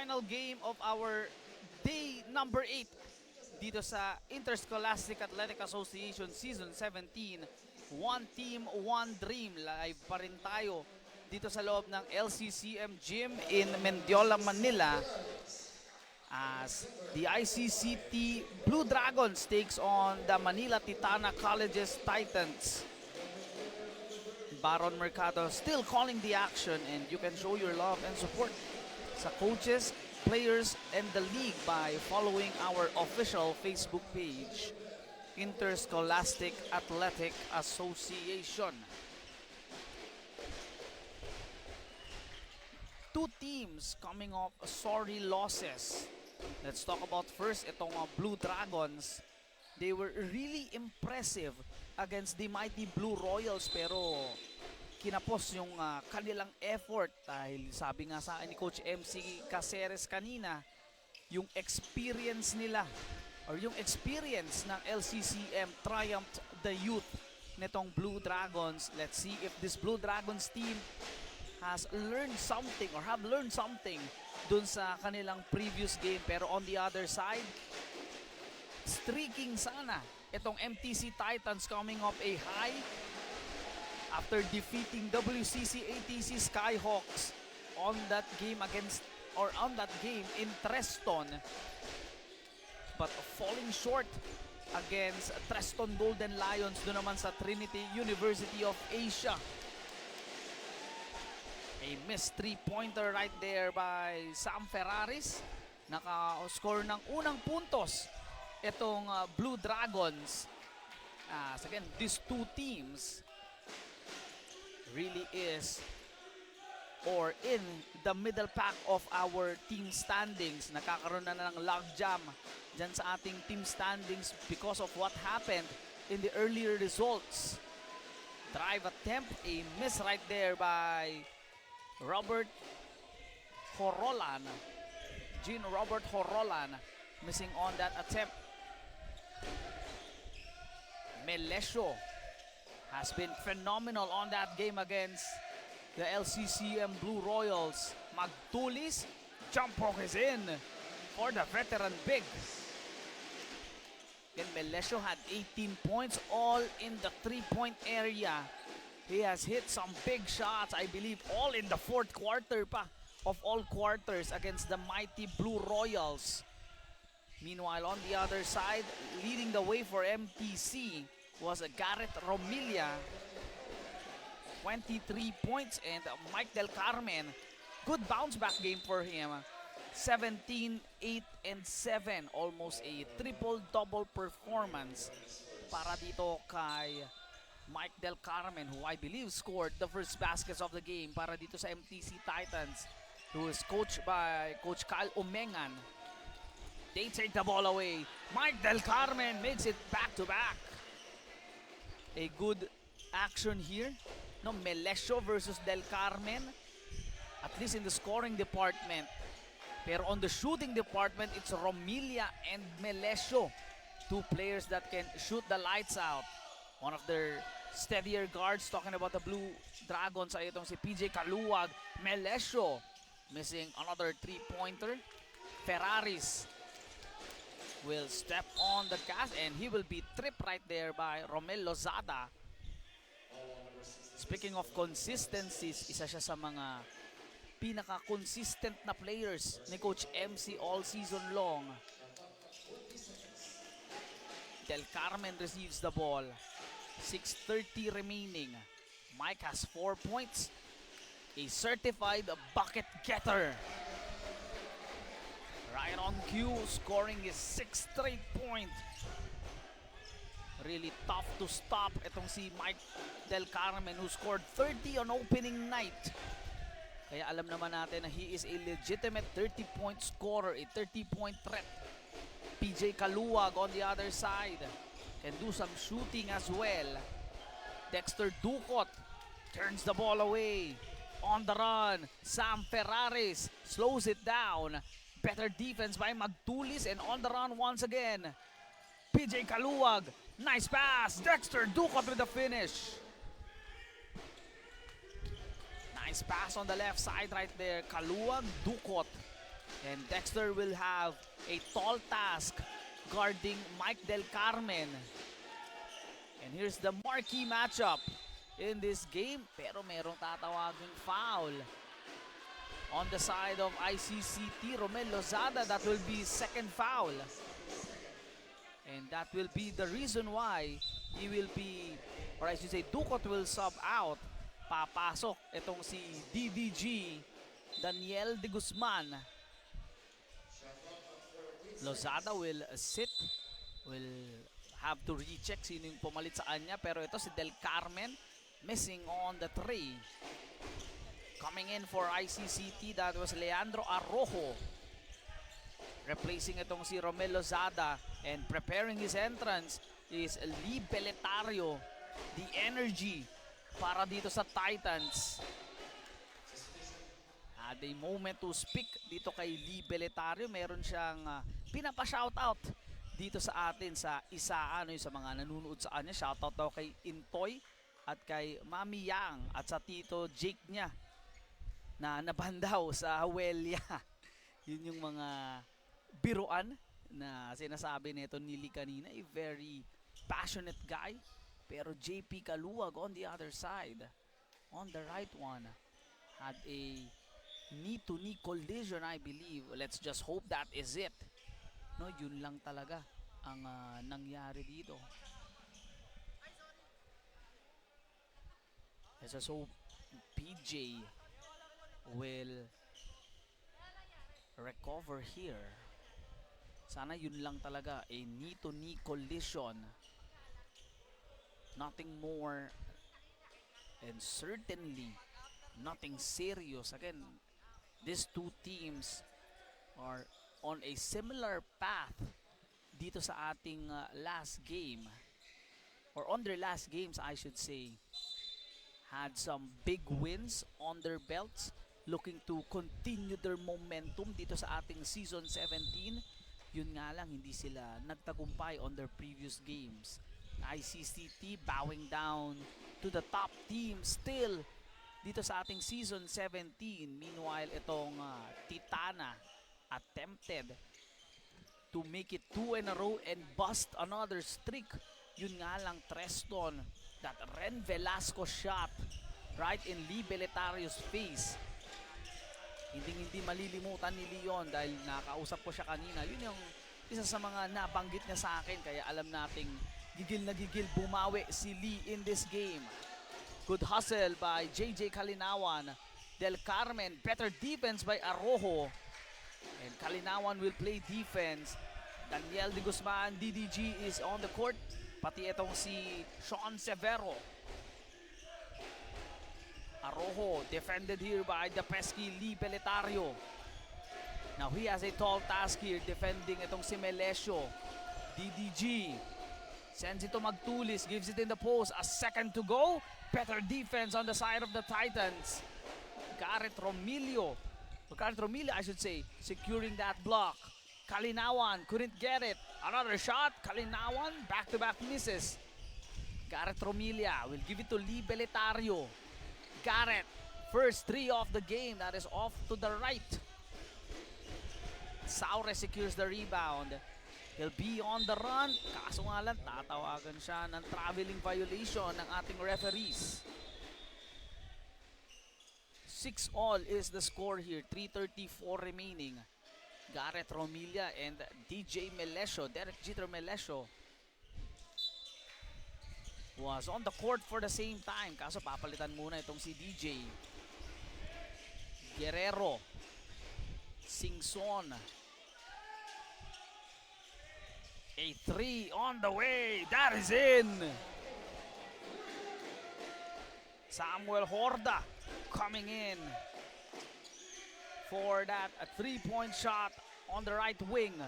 final game of our day number 8 dito sa Interscholastic Athletic Association Season 17. One team, one dream. Live pa rin tayo dito sa loob ng LCCM Gym in Mendiola, Manila, as the ICCT Blue Dragons takes on the Manila Titana Colleges Titans. Baron Mercado still calling the action, and you can show your love and support sa coaches, players, and the league by following our official Facebook page, Interscholastic Athletic Association. Two teams coming off sorry losses. Let's talk about first itong Blue Dragons. They were really impressive against the mighty Blue Royals, pero kinapos yung kanilang effort dahil sabi nga sa akin ni Coach MC Caceres kanina, yung experience nila or yung experience ng LCCM triumphed the youth nitong Blue Dragons. Let's see if this Blue Dragons team has learned something or have learned something dun sa kanilang previous game. Pero on the other side, streaking sana itong MTC Titans coming off a high after defeating WCC ATC Skyhawks on that game in Treston, but falling short against Treston Golden Lions doon naman sa Trinity University of Asia. A missed three-pointer right there by Sam Ferraris. Naka-score ng unang puntos itong Blue Dragons. Again, these two teams really is or in the middle pack of our team standings. Nakakaroon na ng logjam dyan sa ating team standings because of what happened in the earlier results. Drive attempt, a miss right there by Robert Horolan. Jean Robert Horolan missing on that attempt. Melesio has been phenomenal on that game against the LCCM Blue Royals. Magtulis, jump hook is in for the veteran big. Then Melesio had 18 points, all in the three-point area. He has hit some big shots, I believe, all in the fourth quarter pa of all quarters against the mighty Blue Royals. Meanwhile, on the other side, leading the way for MTC was Garrett Romilia, 23 points, and Mike Del Carmen, good bounce back game for him, 17, 8, and 7, almost a triple-double performance para dito kay Mike Del Carmen, who I believe scored the first baskets of the game para dito sa MTC Titans, who is coached by Coach Kyle Umengan. They take the ball away. Mike Del Carmen makes it back-to-back. A good action here. No, Melesio versus Del Carmen, at least in the scoring department. Pero on the shooting department, it's Romilia and Melesio, two players that can shoot the lights out. One of their steadier guards, talking about the Blue Dragons, ay itong si PJ Kaluwag. Melesio missing another three-pointer. Ferraris will step on the gas, and he will be tripped right there by Romel Lozada. Speaking of consistencies, isa siya sa mga pinaka-consistent na players ni Coach MC all season long. Del Carmen receives the ball. 6:30 remaining. Mike has 4 points. A certified bucket getter. Right on cue, scoring his 6th straight point. Really tough to stop itong si Mike Del Carmen, who scored 30 on opening night. Kaya alam naman natin na he is a legitimate 30-point scorer, a 30-point threat. PJ Kaluwag on the other side can do some shooting as well. Dexter Ducot turns the ball away. On the run, Sam Ferraris slows it down. Better defense by Magtulis, and on the run once again, PJ Kaluwag. Nice pass. Dexter Ducot with the finish. Nice pass on the left side right there. Kaluwag, Ducot. And Dexter will have a tall task guarding Mike Del Carmen. And here's the marquee matchup in this game. Pero merong tatawaging foul on the side of ICCT. Romel Lozada, that will be second foul. And that will be the reason why he will be, or I should say, Ducot will sub out. Papasok itong si DDG, Daniel de Guzman. Lozada will sit, will have to recheck sino yung pumalit sa kanya. Pero ito si Del Carmen, missing on the three. Coming in for ICCT, that was Leandro Arrojo. Replacing itong si Romel Lozada, and preparing his entrance is Lee Beletario. The energy para dito sa Titans. Had a moment to speak dito kay Lee Beletario. Meron siyang pinapa-shoutout dito sa atin sa ISAA, sa mga nanonood sa kanya. Shoutout daw kay Intoy at kay Mami Yang at sa Tito Jake niya na nabandaw sa Huelya. Yun yung mga biruan na sinasabi nito ni Lee kanina. A very passionate guy. Pero JP Kaluwag on the other side, on the right one, had a knee-to-knee collision, I believe. Let's just hope that is it. No, yun lang talaga ang nangyari dito. So PJ will recover here. Sana yun lang talaga, a knee-to-knee collision. Nothing more, and certainly nothing serious. Again, these two teams are on a similar path dito sa ating last game, or on their last games I should say. Had some big wins on their belts, looking to continue their momentum dito sa ating season 17. Yun nga lang, hindi sila nagtagumpay on their previous games. ICCT bowing down to the top team still dito sa ating season 17. Meanwhile, itong Titana attempted to make it 2 in a row and bust another streak. Yun nga lang, Treston, that Ren Velasco shot right in Lee Beletario's face. Hindi malilimutan ni Leon dahil nakausap ko siya kanina. Yun yung isa sa mga nabanggit niya sa akin, kaya alam nating gigil na gigil bumawi si Lee in this game. Good hustle by JJ Kalinawan. Del Carmen, better defense by Arrojo. And Kalinawan will play defense. Daniel de Guzman, DDG is on the court. Pati itong si Sean Severo. Arrojo defended here by the pesky Lee Beletario. Now he has a tall task here defending itong si Melesio. DDG sends it to Magtulis, gives it in the post. A second to go. Better defense on the side of the Titans. Garrett Romilio, I should say, securing that block. Kalinawan couldn't get it. Another shot. Kalinawan back-to-back misses. Garrett Romilia will give it to Lee Beletario. Garrett, first three of the game. That is off to the right. Saure secures the rebound. He'll be on the run. Kaso nga lang, tatawagan siya ng traveling violation ng ating referees. 6-all is the score here. 3:34 remaining. Garrett Romilia and DJ Melesio, Derek Jeter Melesio, was on the court for the same time. Kaso papalitan muna itong si DJ. Guerrero. Singson. A three on the way. That is in. Samuel Horda coming in for that three-point shot on the right wing.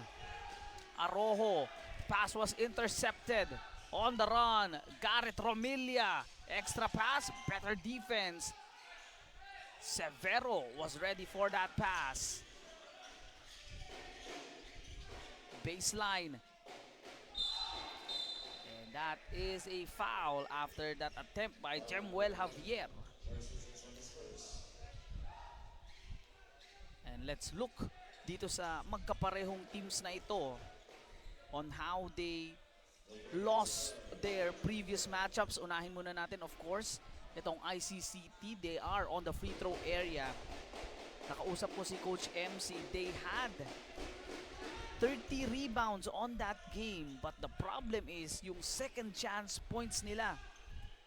Arrojo. Pass was intercepted. On the run. Garrett Romilia. Extra pass. Better defense. Severo was ready for that pass. Baseline. That is a foul after that attempt by Jemuel Javier. And let's look dito sa magkaparehong teams na ito on how they lost their previous matchups. Unahin muna natin, of course, itong ICCT. They are on the free throw area. Nakausap ko si Coach MC. They had 30 rebounds on that game, but the problem is yung second chance points nila,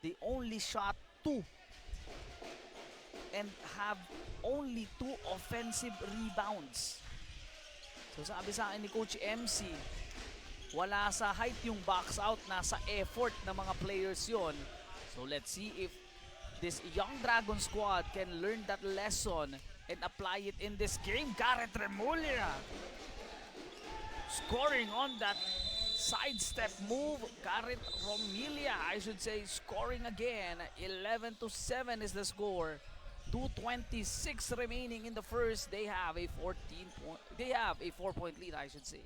they only shot 2 and have only 2 offensive rebounds. So sabi sa akin ni Coach MC, wala sa height yung box out, nasa effort ng mga players yon. So let's see if this young Dragon squad can learn that lesson and apply it in this game. Garrett Remulla scoring on that sidestep move. Garrett Romilia, I should say, scoring again. 11-7 is the score. 2:26 remaining in the first. They have a 4-point lead, I should say.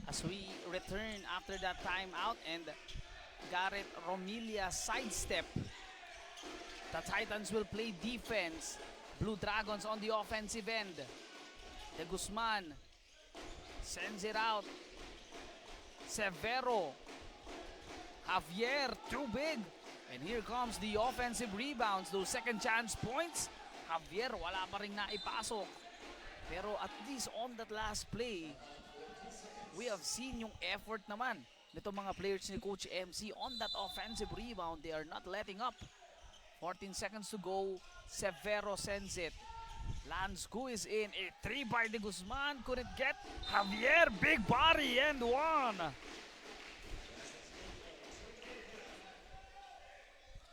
As we return after that timeout and Garrett Romilia sidestep, the Titans will play defense. Blue Dragons on the offensive end. De Guzman sends it out. Severo. Javier, too big. And here comes the offensive rebounds. Those second chance points. Javier, wala pa rin naipasok. Pero at least on that last play, we have seen yung effort naman nito mga players ni Coach MC on that offensive rebound. They are not letting up. 14 seconds to go. Severo sends it. Lansku is in. A 3 by De Guzman. Couldn't get. Javier, big body and one.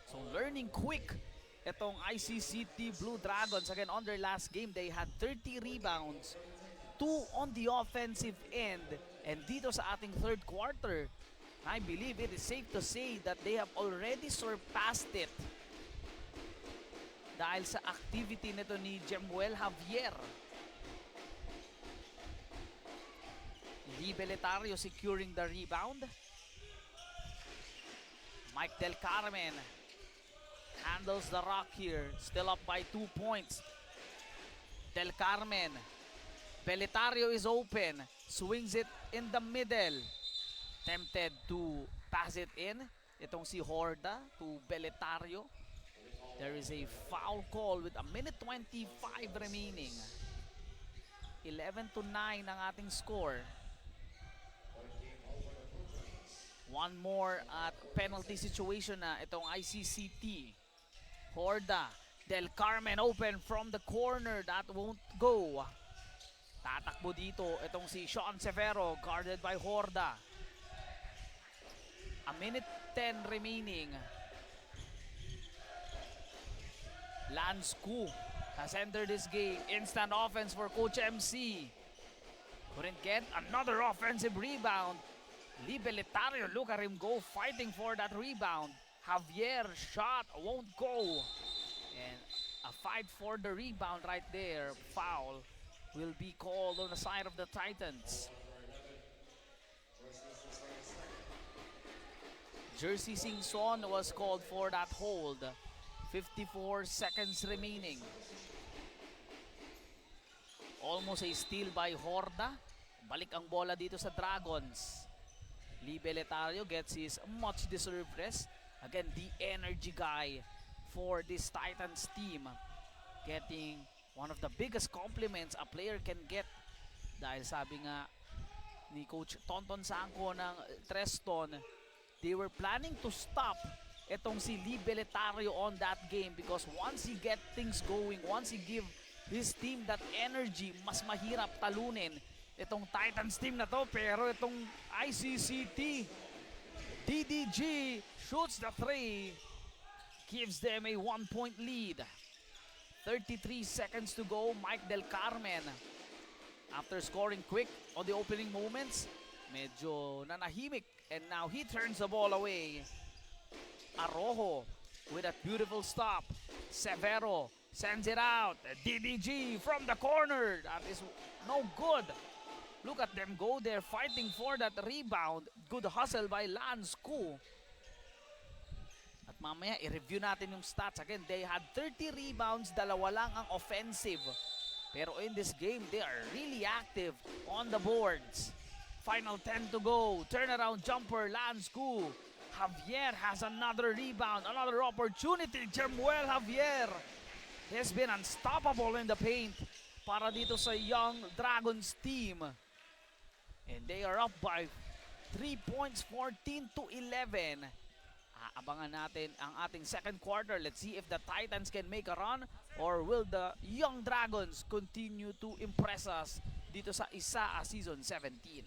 So learning quick itong ICCT Blue Dragons. Again, on their last game, they had 30 rebounds. 2 on the offensive end. And dito sa ating third quarter, I believe it is safe to say that they have already surpassed it. Dahil sa activity nito ni Jemuel Javier. Lee Beletario securing the rebound. Mike Del Carmen handles the rock here. Still up by 2 points. Del Carmen. Beletario is open. Swings it in the middle. Tempted to pass it in. Itong si Horda to Beletario. There is a foul call with a minute 25 remaining. 11-9 ang ating score. One more at penalty situation na itong ICCT. Horda. Del Carmen open from the corner. That won't go. Tatakbo dito itong si Sean Severo, guarded by Horda. A minute 10 remaining. Lansku has entered this game. Instant offense for Coach MC. Couldn't get another offensive rebound. Lee Beletario, look at him go, fighting for that rebound. Javier shot won't go. And a fight for the rebound right there. Foul will be called on the side of the Titans. Jersey Singson was called for that hold. 54 seconds remaining. Almost a steal by Horda. Balik ang bola dito sa Dragons. Lee Beletario gets his much deserved rest. Again, the energy guy for this Titans team. Getting one of the biggest compliments a player can get. Dahil sabi nga ni Coach Tonton Sangco ng Treston, they were planning to stop itong si Lee Beletario on that game because once he get things going, once he give his team that energy, mas mahirap talunin itong Titans team na to. Pero itong ICCT, DDG shoots the 3, gives them a 1-point lead. 33 seconds to go. Mike Del Carmen, after scoring quick on the opening moments, medyo nanahimik, and now he turns the ball away. Arrojo with that beautiful stop. Severo sends it out. DDG from the corner. That is no good. Look at them go. They're fighting for that rebound. Good hustle by Lance Koo. At mamaya, i-review natin yung stats. Again, they had 30 rebounds. Dalawa lang ang offensive. Pero in this game, they are really active on the boards. Final 10 to go. Turnaround jumper, Lance Koo. Javier has another rebound, another opportunity. Jemuel Javier has been unstoppable in the paint para dito sa Young Dragons team. And they are up by 3 points, 14-11. Aabangan natin ang ating second quarter. Let's see if the Titans can make a run or will the Young Dragons continue to impress us dito sa ISAA Season 17.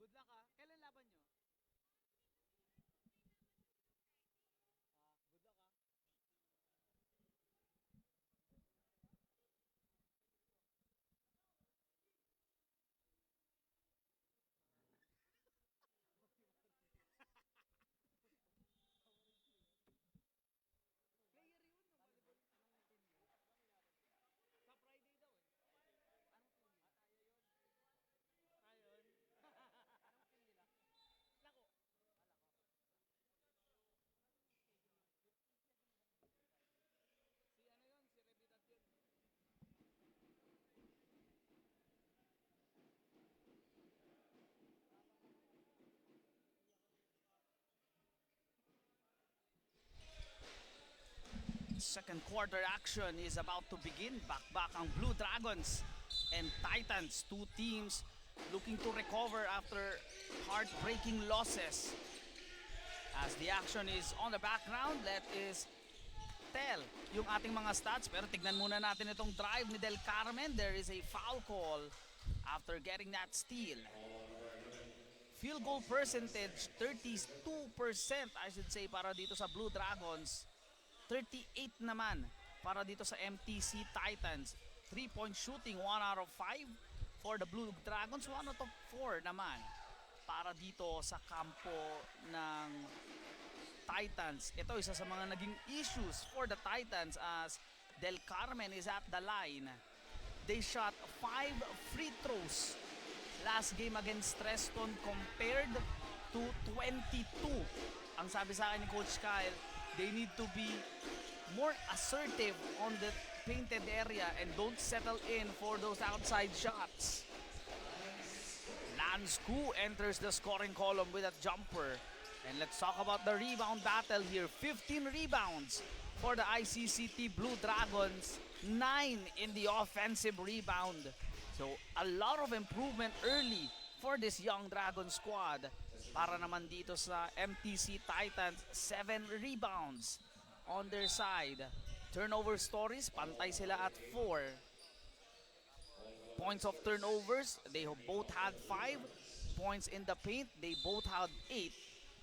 Good luck ah. Kailan laban nyo? Good luck ah. Sa Friday daw eh. Ayun. Lako. Si ano yun? Si Revidad yun. Second quarter action is about to begin. Back ang Blue Dragons and Titans. Two teams looking to recover after heartbreaking losses. As the action is on the background, let is tell yung ating mga stats. Pero tignan muna natin itong drive ni Del Carmen. There is a foul call after getting that steal. Field goal percentage, 32% I should say para dito sa Blue Dragons. 38 naman para dito sa MTC Titans. 3-point shooting, 1 out of 5 for the Blue Dragons. 1 out of 4 naman para dito sa kampo ng Titans. Ito isa sa mga naging issues for the Titans as Del Carmen is at the line. They shot 5 free throws last game against Treston compared to 22. Ang sabi sa akin ni Coach Kyle, they need to be more assertive on the painted area and don't settle in for those outside shots. Lance Koo enters the scoring column with a jumper. And let's talk about the rebound battle here. 15 rebounds for the ICCT Blue Dragons. 9 in the offensive rebound. So a lot of improvement early for this Young Dragon squad. Para naman dito sa MTC Titans, 7 rebounds on their side. Turnover stories, pantay sila at 4. Points of turnovers, they both had 5. Points in the paint, they both had 8.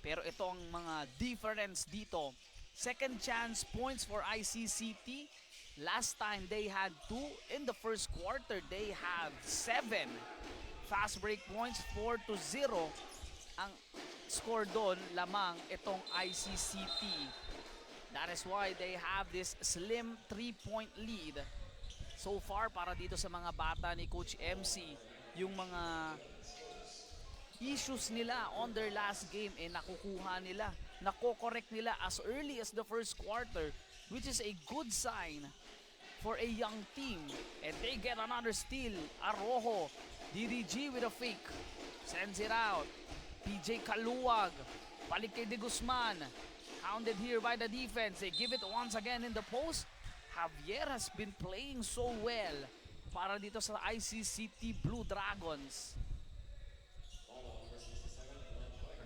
Pero ito ang mga difference dito. Second chance points for ICCT. Last time they had 2. In the first quarter, they have 7. Fast break points, 4-0. Ang score doon lamang itong ICCT. That is why they have this slim 3-point lead. So far para dito sa mga bata ni Coach MC, yung mga issues nila on their last game nakukuha nila, nako-correct nila as early as the first quarter, which is a good sign for a young team. And they get another steal. Arrojo, DDG with a fake, sends it out. PJ Kaluwag, balik kay De Guzman, hounded here by the defense. They give it once again in the post. Javier has been playing so well para dito sa ICCT Blue Dragons.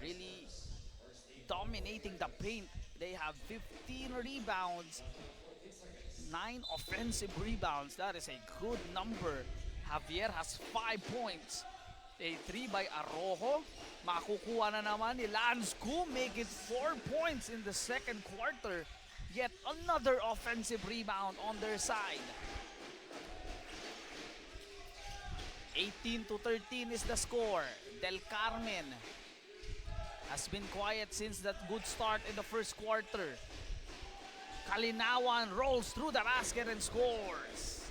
Really dominating the paint. They have 15 rebounds, 9 offensive rebounds. That is a good number. Javier has 5 points. A 3 by Arrojo. Makukuha na naman ni Lance Gu, make it 4 points in the second quarter. Yet another offensive rebound on their side. 18-13 is the score. Del Carmen has been quiet since that good start in the first quarter. Kalinawan rolls through the basket and scores.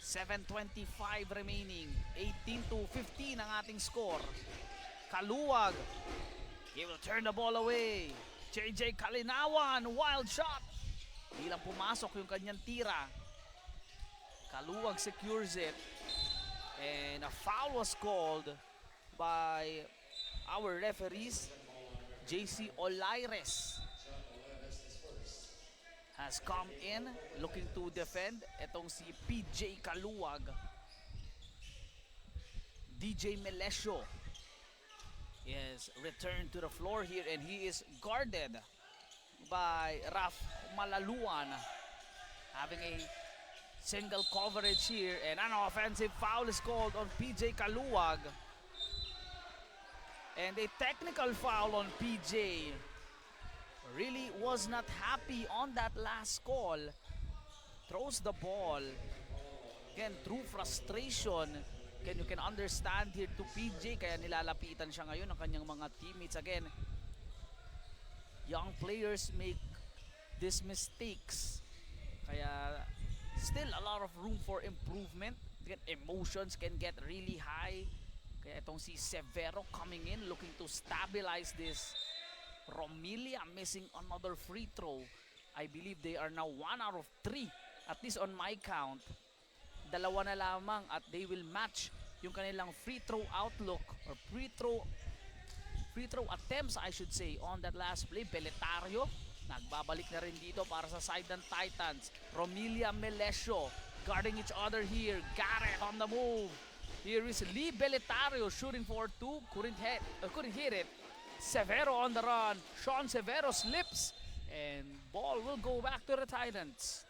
7:25 remaining. 18-15 ang ating score. Kaluwag, he will turn the ball away. JJ Kalinawan, wild shot. Di lang pumasok yung kanyang tira. Kaluwag secures it. And a foul was called by our referees. JC Olaires has come in looking to defend. Etong si PJ Kaluwag. DJ Melesio is returned to the floor here and he is guarded by Raf Malaluan, having a single coverage here, and an offensive foul is called on PJ Kaluwag. And a technical foul on PJ. Really was not happy on that last call. Throws the ball. Again, through frustration. Again, you can understand here to PJ, kaya nilalapitan siya ngayon ng kanyang mga teammates. Again, young players make these mistakes. Kaya still a lot of room for improvement. Again, emotions can get really high. Kaya itong si Severo coming in, looking to stabilize this. Romilia missing another free throw. I believe they are now 1 out of 3, at least on my count. Dalawa na lamang at they will match yung kanilang free throw outlook or free throw attempts, I should say, on that last play. Beletario nagbabalik na rin dito para sa side ng Titans. Romilia, Melesio guarding each other here. Garrett on the move. Here is Lee Beletario shooting for 2. Couldn't hit it. Severo on the run. Sean Severo slips and ball will go back to the Titans.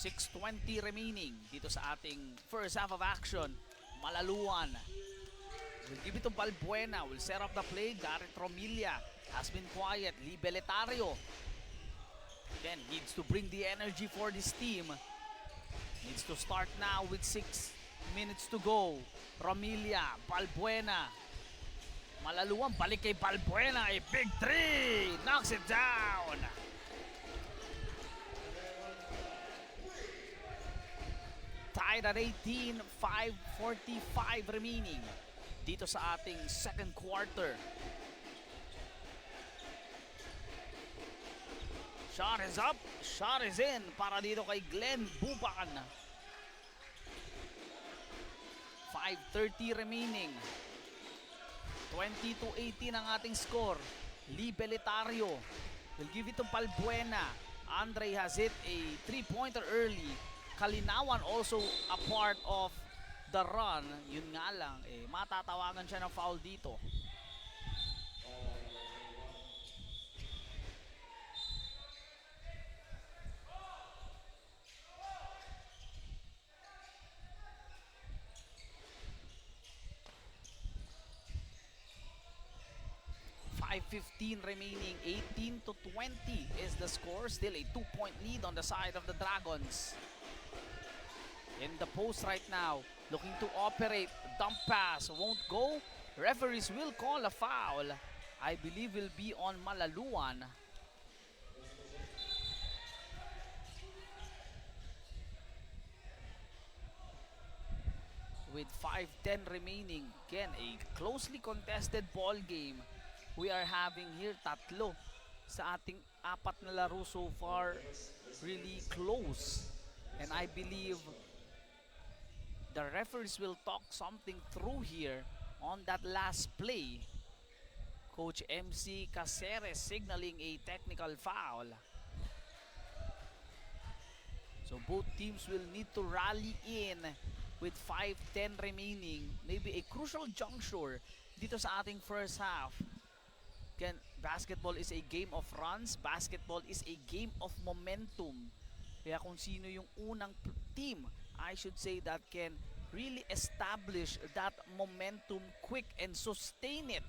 .6:20 remaining dito sa ating first half of action. Malaluan will give it to Balbuena. Will set up the play. Garrett Romilia has been quiet. Lee Beletario again needs to bring the energy for this team. Needs to start now with 6 minutes to go. Romilia, Balbuena. Malaluan, balik kay Balbuena. A big 3. Knocks it down. Tied at 18, 5:45 remaining dito sa ating second quarter. Shot is up, shot is in para dito kay Glenn Buban. 5:30 remaining. 20-18 ang ating score. Lee Beletario will give it to Balbuena. Andre has hit a 3-pointer early. Kalinawan also a part of the run. Yun nga lang, matatawagan siya ng foul dito. 15 remaining, 18 to 20 is the score. Still a 2-point lead on the side of the Dragons. In the post right now, looking to operate. Dump pass won't go. Referees will call a foul. I believe will be on Malaluan. With 5:10 remaining, again a closely contested ball game. We are having here tatlo sa ating apat na laro so far, really close. And I believe the referees will talk something through here on that last play. Coach MC Caceres signaling a technical foul. So both teams will need to rally in with 5:10 remaining. Maybe a crucial juncture dito sa ating first half. Again, basketball is a game of runs. Basketball is a game of momentum. Kaya kung sino yung unang team, I should say, that can really establish that momentum quick and sustain it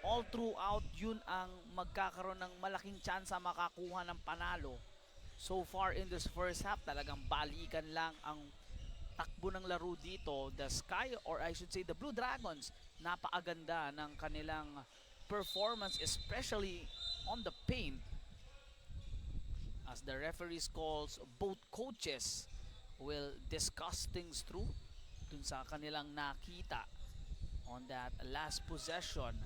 all throughout, yun ang magkakaroon ng malaking tsansa makakuha ng panalo. So far in this first half, talagang balikan lang ang takbo ng laro dito. The Sky, or I should say the Blue Dragons, napakaganda ng kanilang performance, especially on the paint. As the referees calls, both coaches will discuss things through dun sa kanilang nakita on that last possession.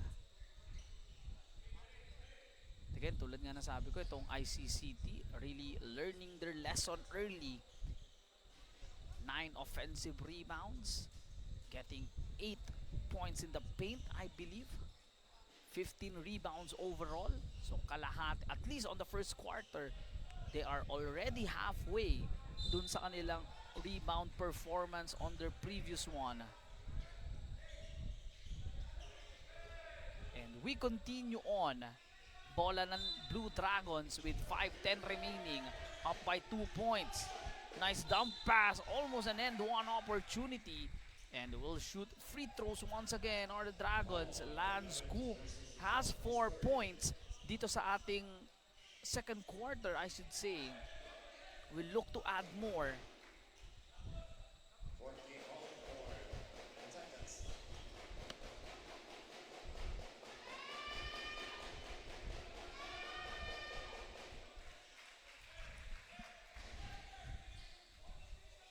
Again, tulad nga nasabi ko, itong ICCT really learning their lesson early. 9 offensive rebounds, getting 8 points in the paint, I believe. 15 rebounds overall. So kalahat, at least on the first quarter, they are already halfway dun sa kanilang rebound performance on their previous one. And we continue on. Bola ng Blue Dragons with 5:10 remaining, up by 2 points. Nice dump pass, almost an end one opportunity. And will shoot free throws once again are the Dragons. Lance Coop has 4 points dito sa ating second quarter, I should say. We'll look to add more.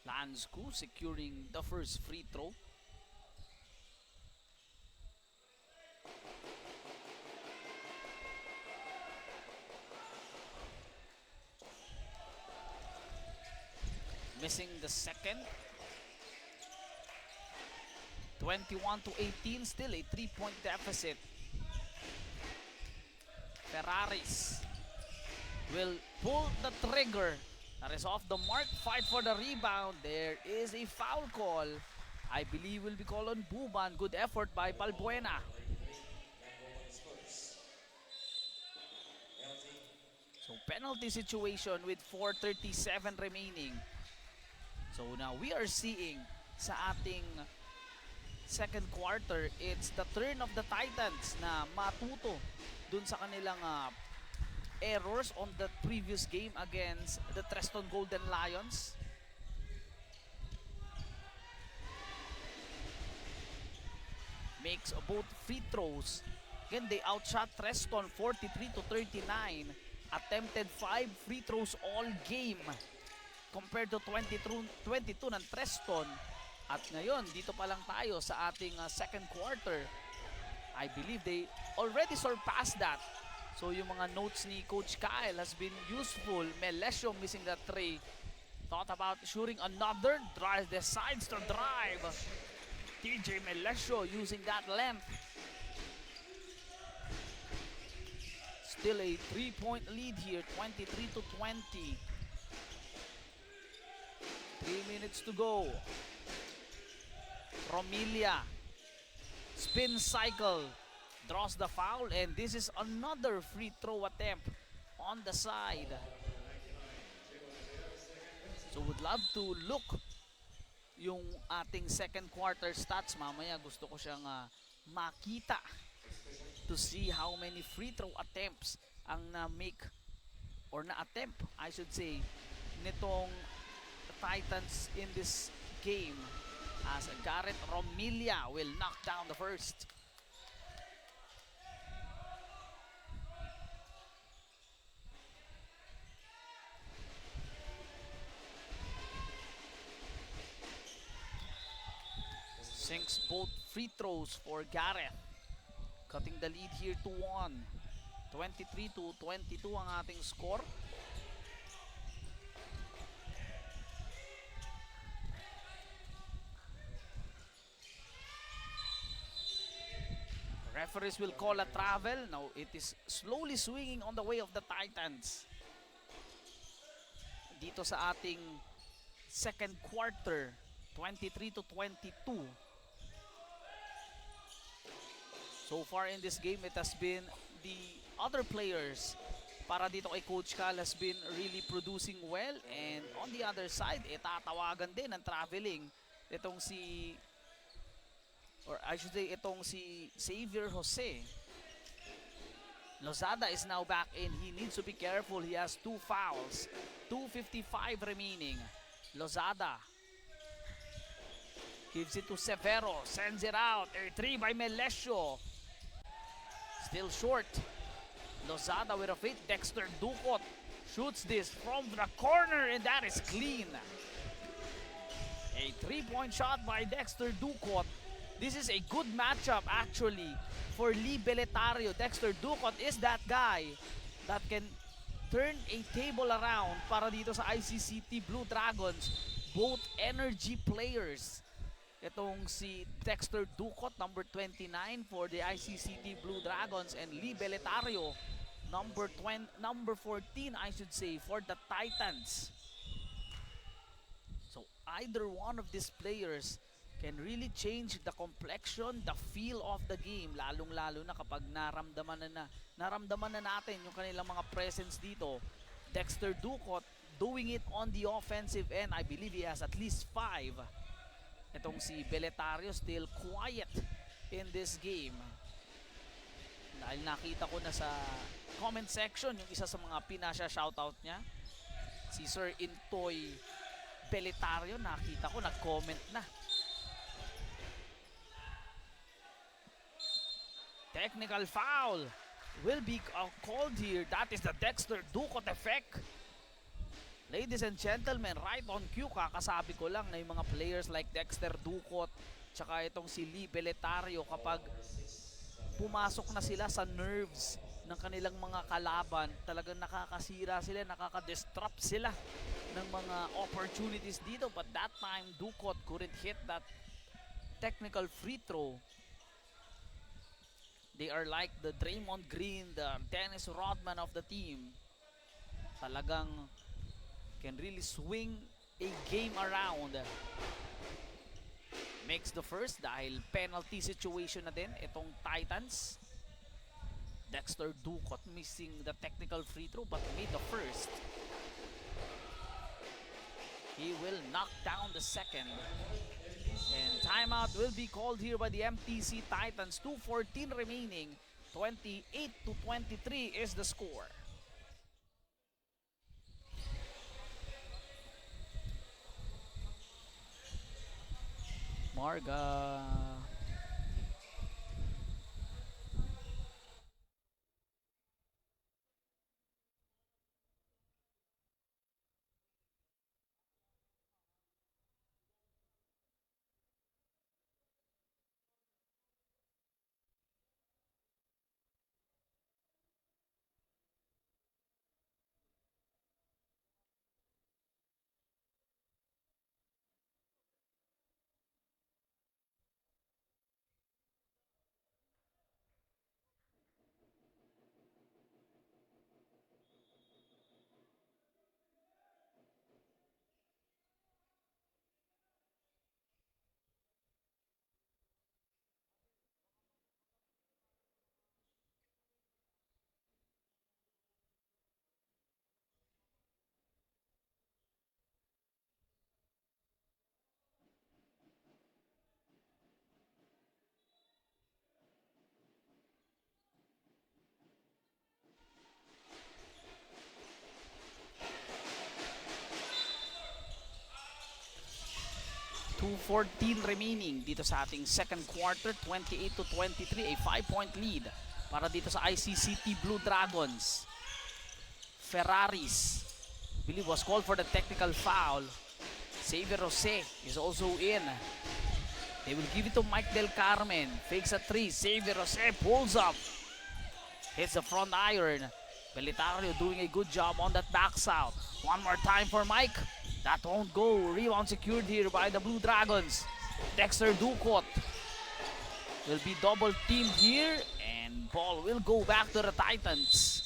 Lansku securing the first free throw. Missing the second. 21 to 18, still a 3-point deficit. Ferraris will pull the trigger. That is off the mark. Fight for the rebound. There is a foul call. I believe will be called on Buban. Good effort by Balbuena. So penalty situation with 4:37 remaining. So now we are seeing sa ating second quarter, it's the turn of the Titans na matuto dun sa kanilang errors on the previous game against the Treston Golden Lions. Makes both free throws. Again, they outshot Treston 43 to 39. Attempted 5 free throws all game compared to 22 ng Treston. At ngayon, dito pa lang tayo sa ating second quarter. I believe they already surpassed that. So yung mga notes ni Coach Kyle has been useful. Melesio missing that three. Thought about shooting another. Decides to drive. TJ Melesio using that length. Still a 3-point lead here. 23 to 20. 3 minutes to go. Romilia. Spin cycle. Draws the foul, and this is another free throw attempt on the side. So would love to look yung ating second quarter stats. Mamaya gusto ko siyang makita to see how many free throw attempts ang na-make or na-attempt, I should say, nitong Titans in this game as Garrett Romilla will knock down the first. Sinks both free throws for Garrett. Cutting the lead here to 1. 23-22 ang ating score. Referees will call a travel. Now it is slowly swinging on the way of the Titans. Dito sa ating second quarter, 23-22. So far in this game, it has been the other players para dito kay Coach Cal has been really producing well. And on the other side, tatawagan din ng traveling itong si, or I should say, itong si Xavier Jose. Lozada is now back in. He needs to be careful. He has 2 fouls. 2:55 remaining. Lozada gives it to Severo. Sends it out. A 3 by Melesio. Still short. Lozada with a fake. Dexter Ducot shoots this from the corner, and that is clean. A 3-point shot by Dexter Ducot. This is a good matchup actually for Lee Beletario. Dexter Ducot is that guy that can turn a table around para dito sa ICCT Blue Dragons. Both energy players. Itong si Dexter Ducot, number 29 for the ICCT Blue Dragons, and Lee Beletario, number 14, I should say, for the Titans. So either one of these players can really change the complexion, the feel of the game, lalong-lalo na kapag naramdaman na natin yung kanilang mga presence dito. Dexter Ducot doing it on the offensive end. I believe he has at least 5. Itong si Beletario still quiet in this game. Dahil nakita ko na sa comment section yung isa sa mga pinasya-shoutout niya, si Sir Intoy Beletario, nakita ko nag-comment na. Technical foul will be called here. That is the Dexter Ducot effect. Ladies and gentlemen, right on cue, kakasabi ko lang na yung mga players like Dexter Ducot tsaka itong si Lee Beletario, kapag pumasok na sila sa nerves ng kanilang mga kalaban, talagang nakakasira sila, nakaka-disrupt sila ng mga opportunities dito. But that time, Ducot couldn't hit that technical free throw. They are like the Draymond Green, the Dennis Rodman of the team. Talagang can really swing a game around. Makes the first dahil penalty situation na din itong Titans. Dexter Ducot missing the technical free throw but made the first. He will knock down the second. And timeout will be called here by the MTC Titans. 2:14 remaining. 28-23 is the score. Marga. 14 remaining dito sa ating second quarter. 28-23, a 5-point lead para dito sa ICCT Blue Dragons. Ferraris, I believe, was called for the technical foul. Xavier Jose is also in. They will give it to Mike Del Carmen. Fakes a 3. Xavier Jose pulls up. Hits the front iron. Belitario doing a good job on that backs out. One more time for Mike. That won't go. Rebound secured here by the Blue Dragons. Dexter Ducot will be double teamed here, and ball will go back to the Titans.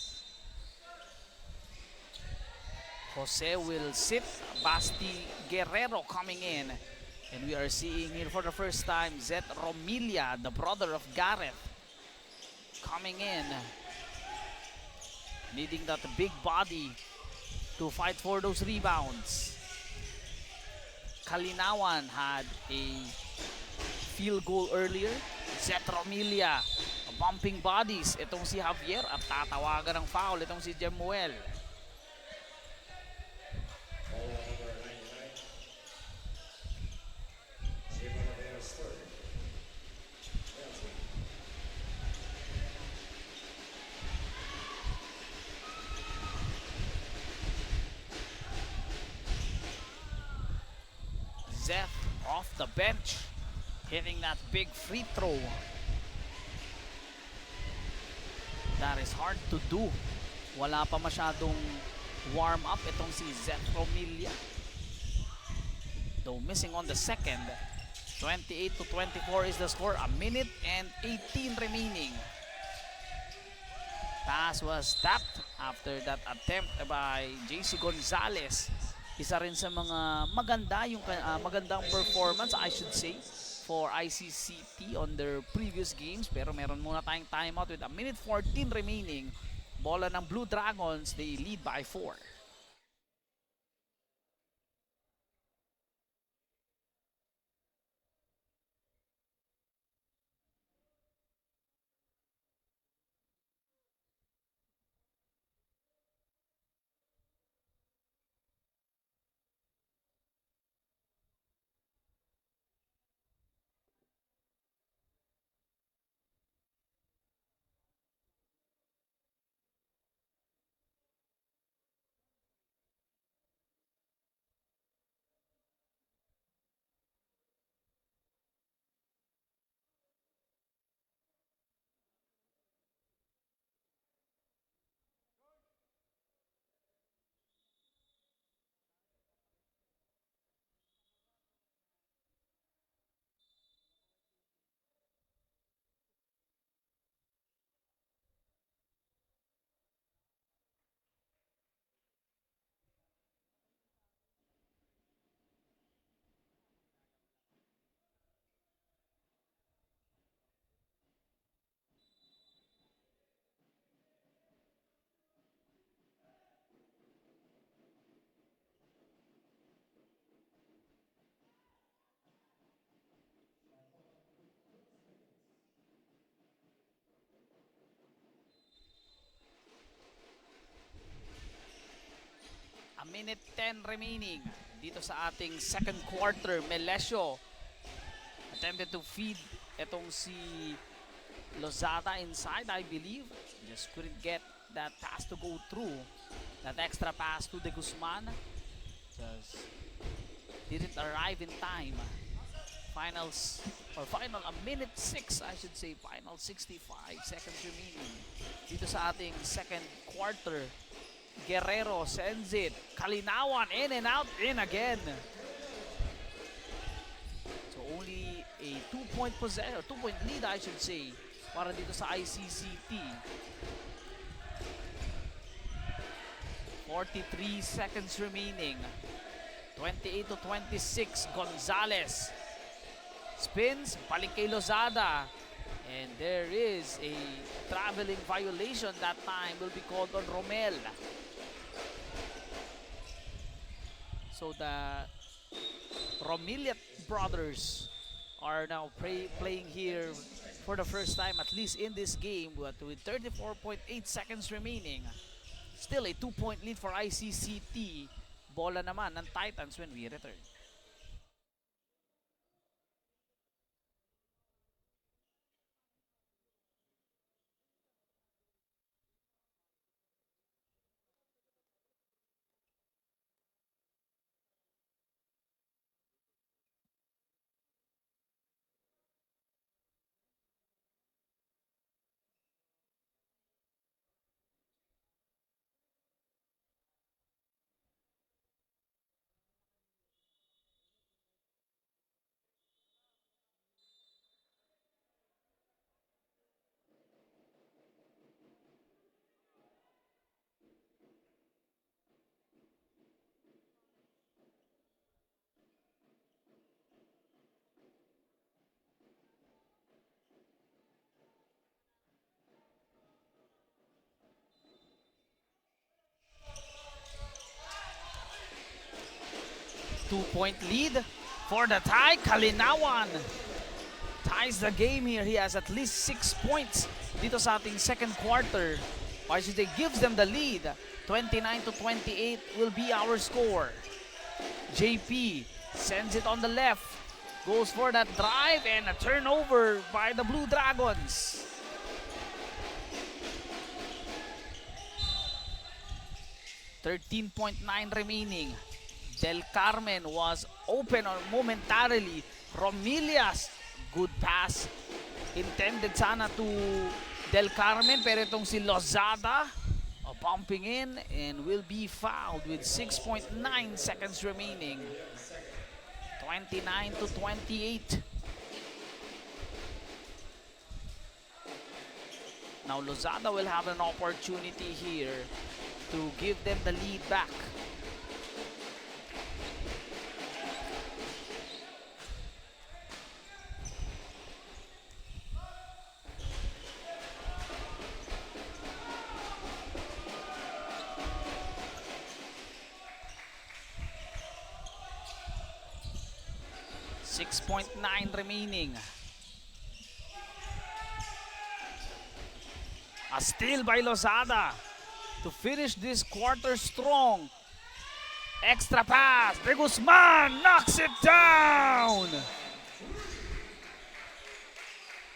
Jose will sit. Basti Guerrero coming in. And we are seeing here for the first time Zet Romilia, the brother of Gareth, coming in. Needing that big body to fight for those rebounds. Kalinawan had a field goal earlier. Zet Romilia, bumping bodies. Itong si Javier at tatawagan ng foul. Itong si Jemuel. Zeth off the bench, hitting that big free throw. That is hard to do. Wala pa masyadong warm up itong si Zeth Romilia. Though missing on the second. 28-24 is the score. A minute and 18 remaining. Pass was tapped after that attempt by JC Gonzalez. Isa rin sa mga magandang performance, I should say, for ICCT on their previous games. Pero meron muna tayong timeout with a minute 14 remaining. Bola ng Blue Dragons, they lead by 4. A minute 10 remaining dito sa ating second quarter. Melesio attempted to feed itong si Lozada inside, I believe. Just couldn't get that pass to go through. That extra pass to De Guzman just didn't arrive in time. Final a minute 6, I should say. Final 65 seconds remaining dito sa ating second quarter. Guerrero sends it. Kalinawan in and out, in again. So only a 2-point possession, 2-point lead, I should say, para dito sa ICCT. 43 seconds remaining. 28-26. Gonzalez spins, balik kay Lozada. And there is a traveling violation that time, will be called on Romel. So the Romilia brothers are now playing here for the first time, at least in this game, but with 34.8 seconds remaining. Still a 2-point lead for ICCT. Bola naman ng Titans when we return. 2-point lead for the tie. Kalinawan ties the game here. He has at least 6 points dito sa ating second quarter. ICCT gives them the lead. 29-28 will be our score. JP sends it on the left. Goes for that drive and a turnover by the Blue Dragons. .9 remaining. Del Carmen was open or momentarily. Romillas, good pass. Intended sana to Del Carmen, pero itong si Lozada bumping in and will be fouled with 6.9 seconds remaining. 29-28. Now Lozada will have an opportunity here to give them the lead back. .9 remaining. A steal by Lozada to finish this quarter strong. Extra pass. De Guzman knocks it down.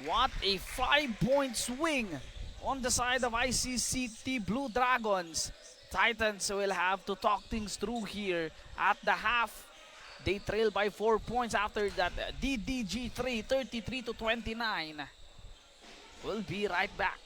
What a 5-point swing on the side of ICCT Blue Dragons. Titans will have to talk things through here at the half. They trail by 4 points after that DDG3, 33-29. We'll be right back.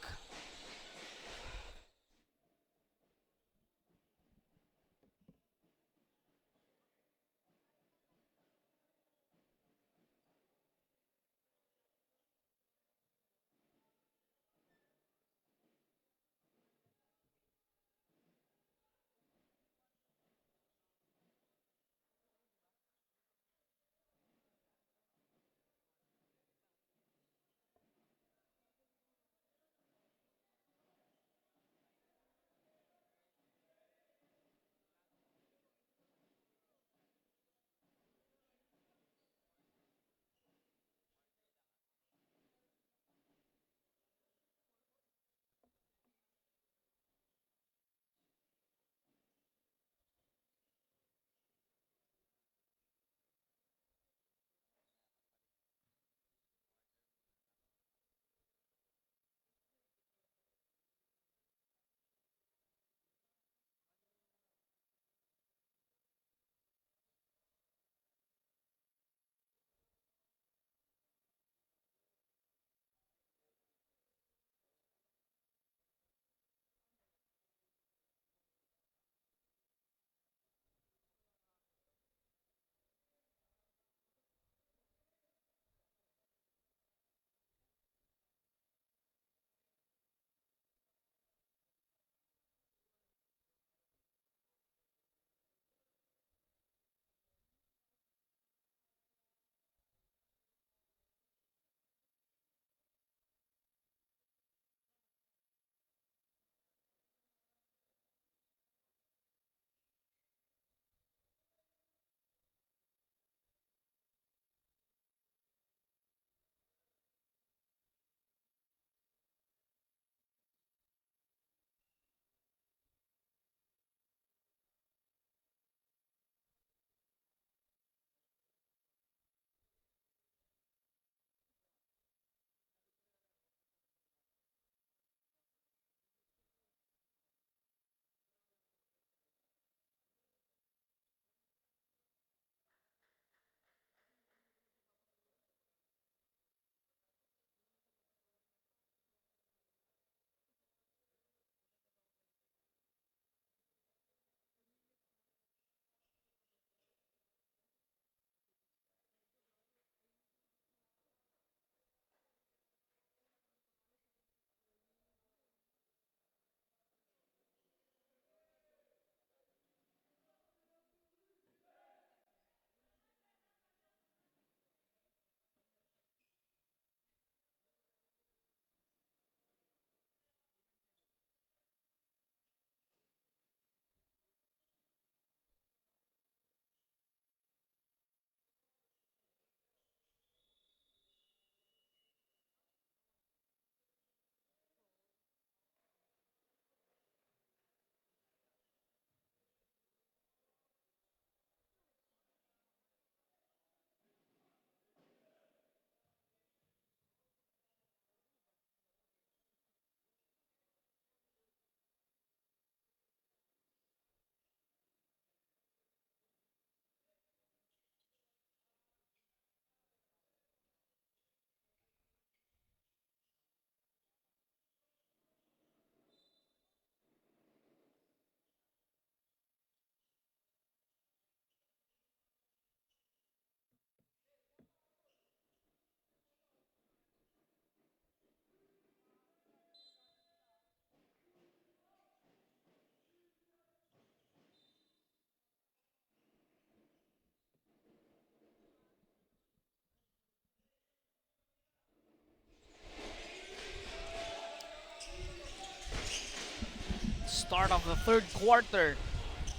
start of the third quarter.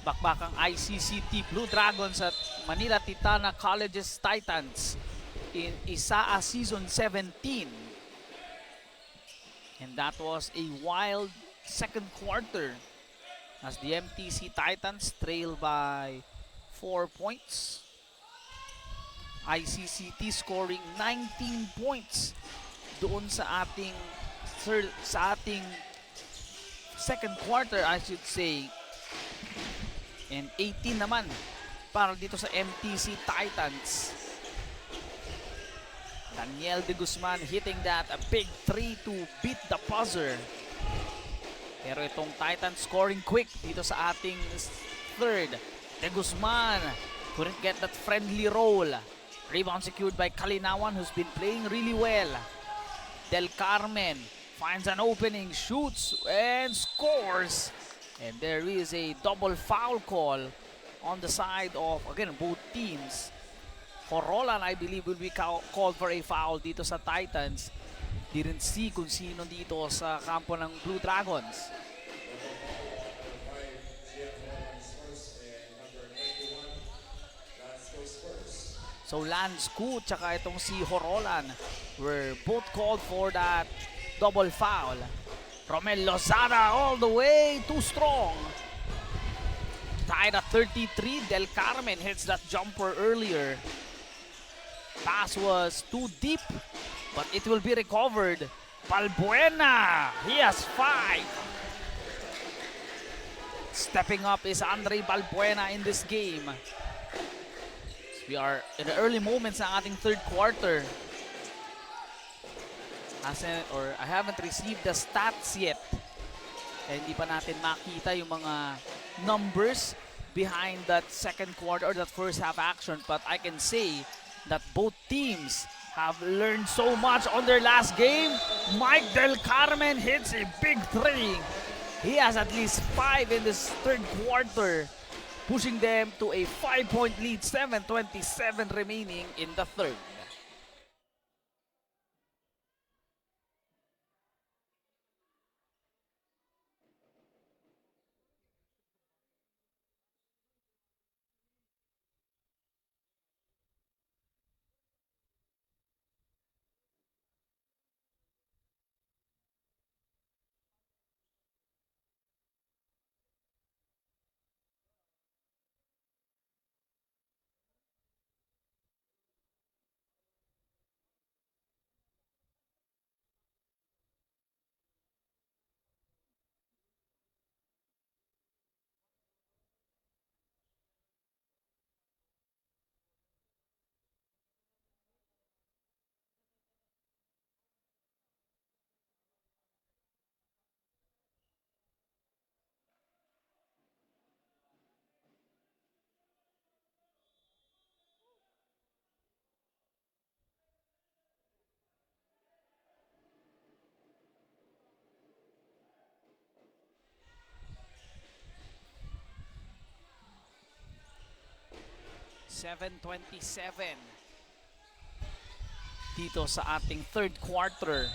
Bakbakang ICCT Blue Dragons at Manila Titana Colleges Titans in ISAA Season 17. And that was a wild second quarter as the MTC Titans trail by 4 points. ICCT scoring 19 points doon sa ating second quarter, I should say. And 18 naman para dito sa MTC Titans. Daniel De Guzman hitting that a big 3 to beat the buzzer. Pero itong Titans scoring quick dito sa ating third. De Guzman couldn't get that friendly roll. Rebound secured by Kalinawan, who's been playing really well. Del Carmen finds an opening, shoots and scores. And there is a double foul call on the side of, again, both teams. Corolan, I believe, will be called for a foul dito sa Titans. Didn't see kung sino dito sa kampo ng Blue Dragons. So Lance Koo tsaka itong si Horolan were both called for that double foul. Romel Lozada all the way, too strong. Tied at 33, Del Carmen hits that jumper earlier. Pass was too deep, but it will be recovered. Balbuena, he has 5. Stepping up is Andre Balbuena in this game. We are in the early moments ng ating third quarter. I haven't received the stats yet. Kaya hindi pa natin makita yung mga numbers behind that second quarter or that first half action. But I can say that both teams have learned so much on their last game. Mike Del Carmen hits a big 3. He has at least 5 in this third quarter, pushing them to a 5-point lead, 7:27 remaining in the third. .27 dito sa ating third quarter.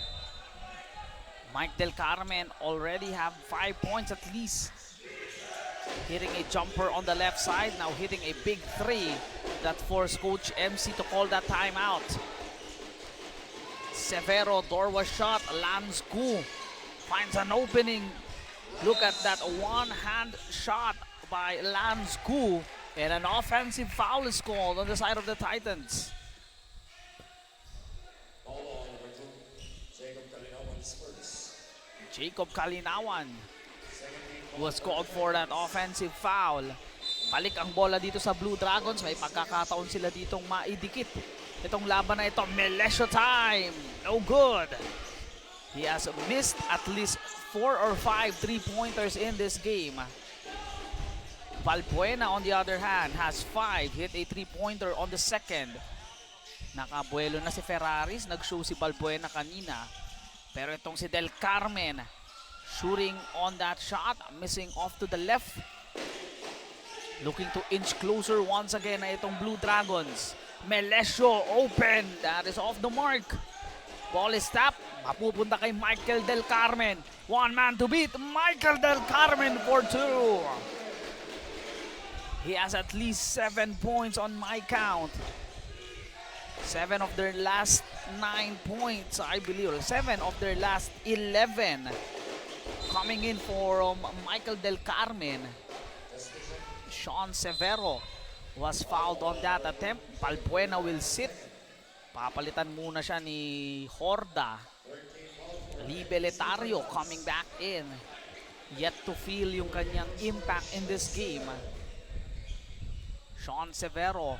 Mike Del Carmen already have 5 points at least. Hitting a jumper on the left side, now hitting a big 3 that forced Coach MC to call that timeout. Severo, Dorwa shot, Lance Koo finds an opening. Look at that one-hand shot by Lance Koo. And an offensive foul is called on the side of the Titans. Jacob Kalinawan was called for that offensive foul. Balik ang bola dito sa Blue Dragons. May pagkakataon sila ditong maidikit itong laban na ito. Melesio time. No good. He has missed at least 4 or 5 3-pointers in this game. Balbuena, on the other hand, has 5. Hit a 3-pointer on the second. Nakabuelo na si Ferraris. Nag-show si Balbuena kanina. Pero itong si Del Carmen, shooting on that shot. Missing off to the left. Looking to inch closer once again na itong Blue Dragons. Melesio open. That is off the mark. Ball is tapped. Mapupunta kay Michael Del Carmen. One man to beat. Michael Del Carmen for two. He has at least 7 points on my count. 7 of their last 9 points, I believe. 7 of their last 11. Coming in for Michael Del Carmen. Sean Severo was fouled on that attempt. Palpuena will sit. Papalitan muna siya ni Horda. Lee Beletario coming back in. Yet to feel yung kanyang impact in this game. Sean Severo.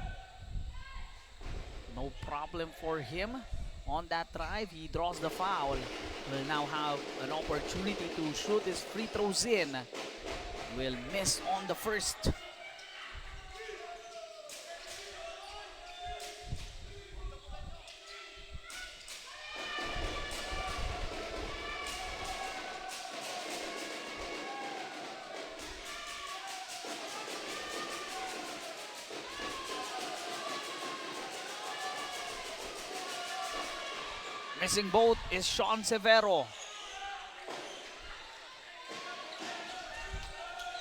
No problem for him on that drive. He draws the foul. Will now have an opportunity to shoot his free throws in. Will miss on the first. Missing both is Sean Severo.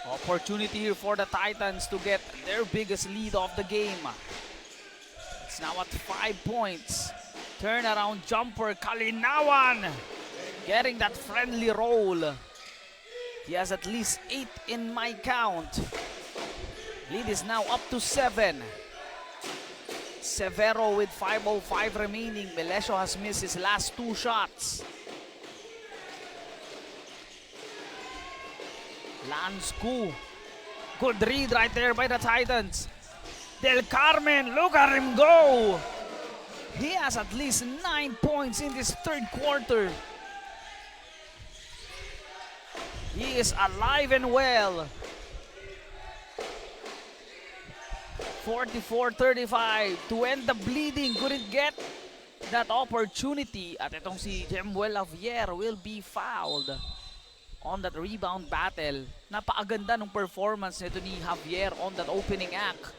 Opportunity here for the Titans to get their biggest lead of the game. It's now at 5 points. Turnaround jumper, Kalinawan getting that friendly roll. He has at least 8 in my count. Lead is now up to 7. Severo with 5:05 remaining. Melesio has missed his last 2 shots. Lansku. Good read right there by the Titans. Del Carmen, look at him go. He has at least 9 points in this third quarter. He is alive and well. 44-35 to end the bleeding. Couldn't get that opportunity. At itong si Jemuel Javier will be fouled on that rebound battle. Napakaganda ng performance nito ni Javier on that opening act.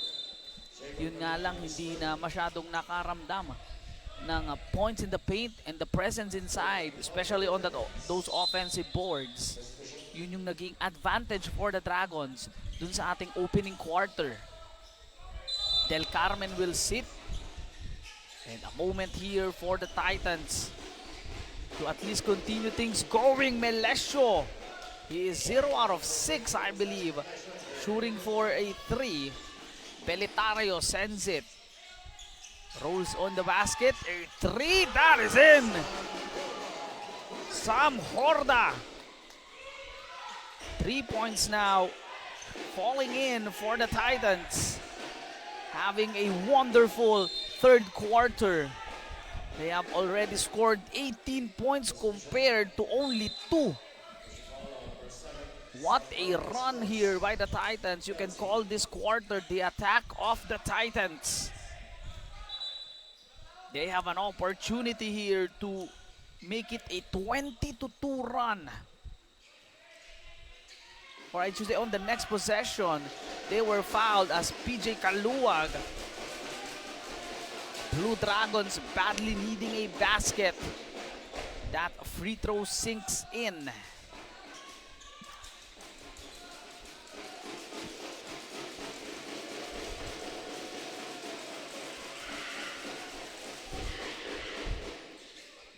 Yun nga lang, hindi na masyadong nakaramdam ng points in the paint and the presence inside, especially on those offensive boards. Yun yung naging advantage for the Dragons dun sa ating opening quarter. Del Carmen will sit. And a moment here for the Titans to at least continue things going. Melesio, he is 0 out of 6, I believe, shooting for a 3. Beletario sends it. Rolls on the basket. A 3, that is in. Sam Horda. 3 points now falling in for the Titans. Having a wonderful third quarter. They have already scored 18 points compared to only 2. What a run here by the Titans. You can call this quarter the attack of the Titans. They have an opportunity here to make it a 20-2 run. Or I should say on the next possession, they were fouled as PJ Kaluwag. Blue Dragons badly needing a basket. That free throw sinks in.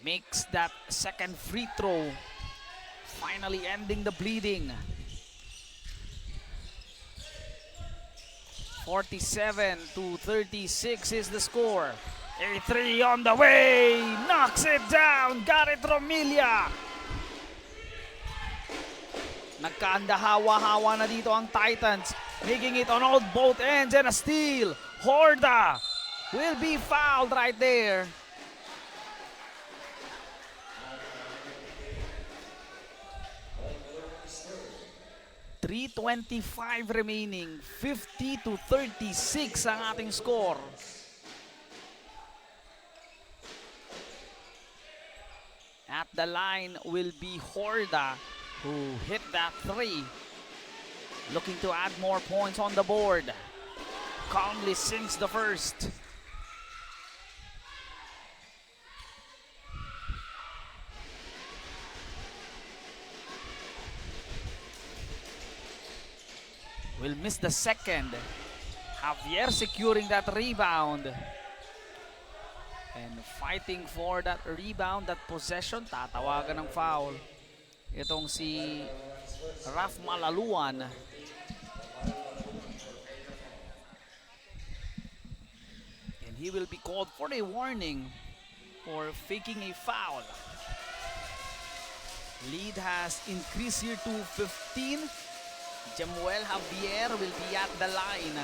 Makes that second free throw, finally ending the bleeding. 47-36 is the score. A 3 on the way, knocks it down, Garrett Romilla. Nagkaandahawa-hawa na dito ang Titans, making it on both ends, and a steal. Horda will be fouled right there. 3:25 remaining, 50-36 ang ating score. At the line will be Horda, who hit that 3. Looking to add more points on the board. Calmly sinks the first. will miss the second. Javier securing that rebound. And fighting for that rebound, that possession, tatawagan ng foul. Itong si Raf Malaluan. And he will be called for a warning for faking a foul. Lead has increased here to 15. Jemuel Javier will be at the line.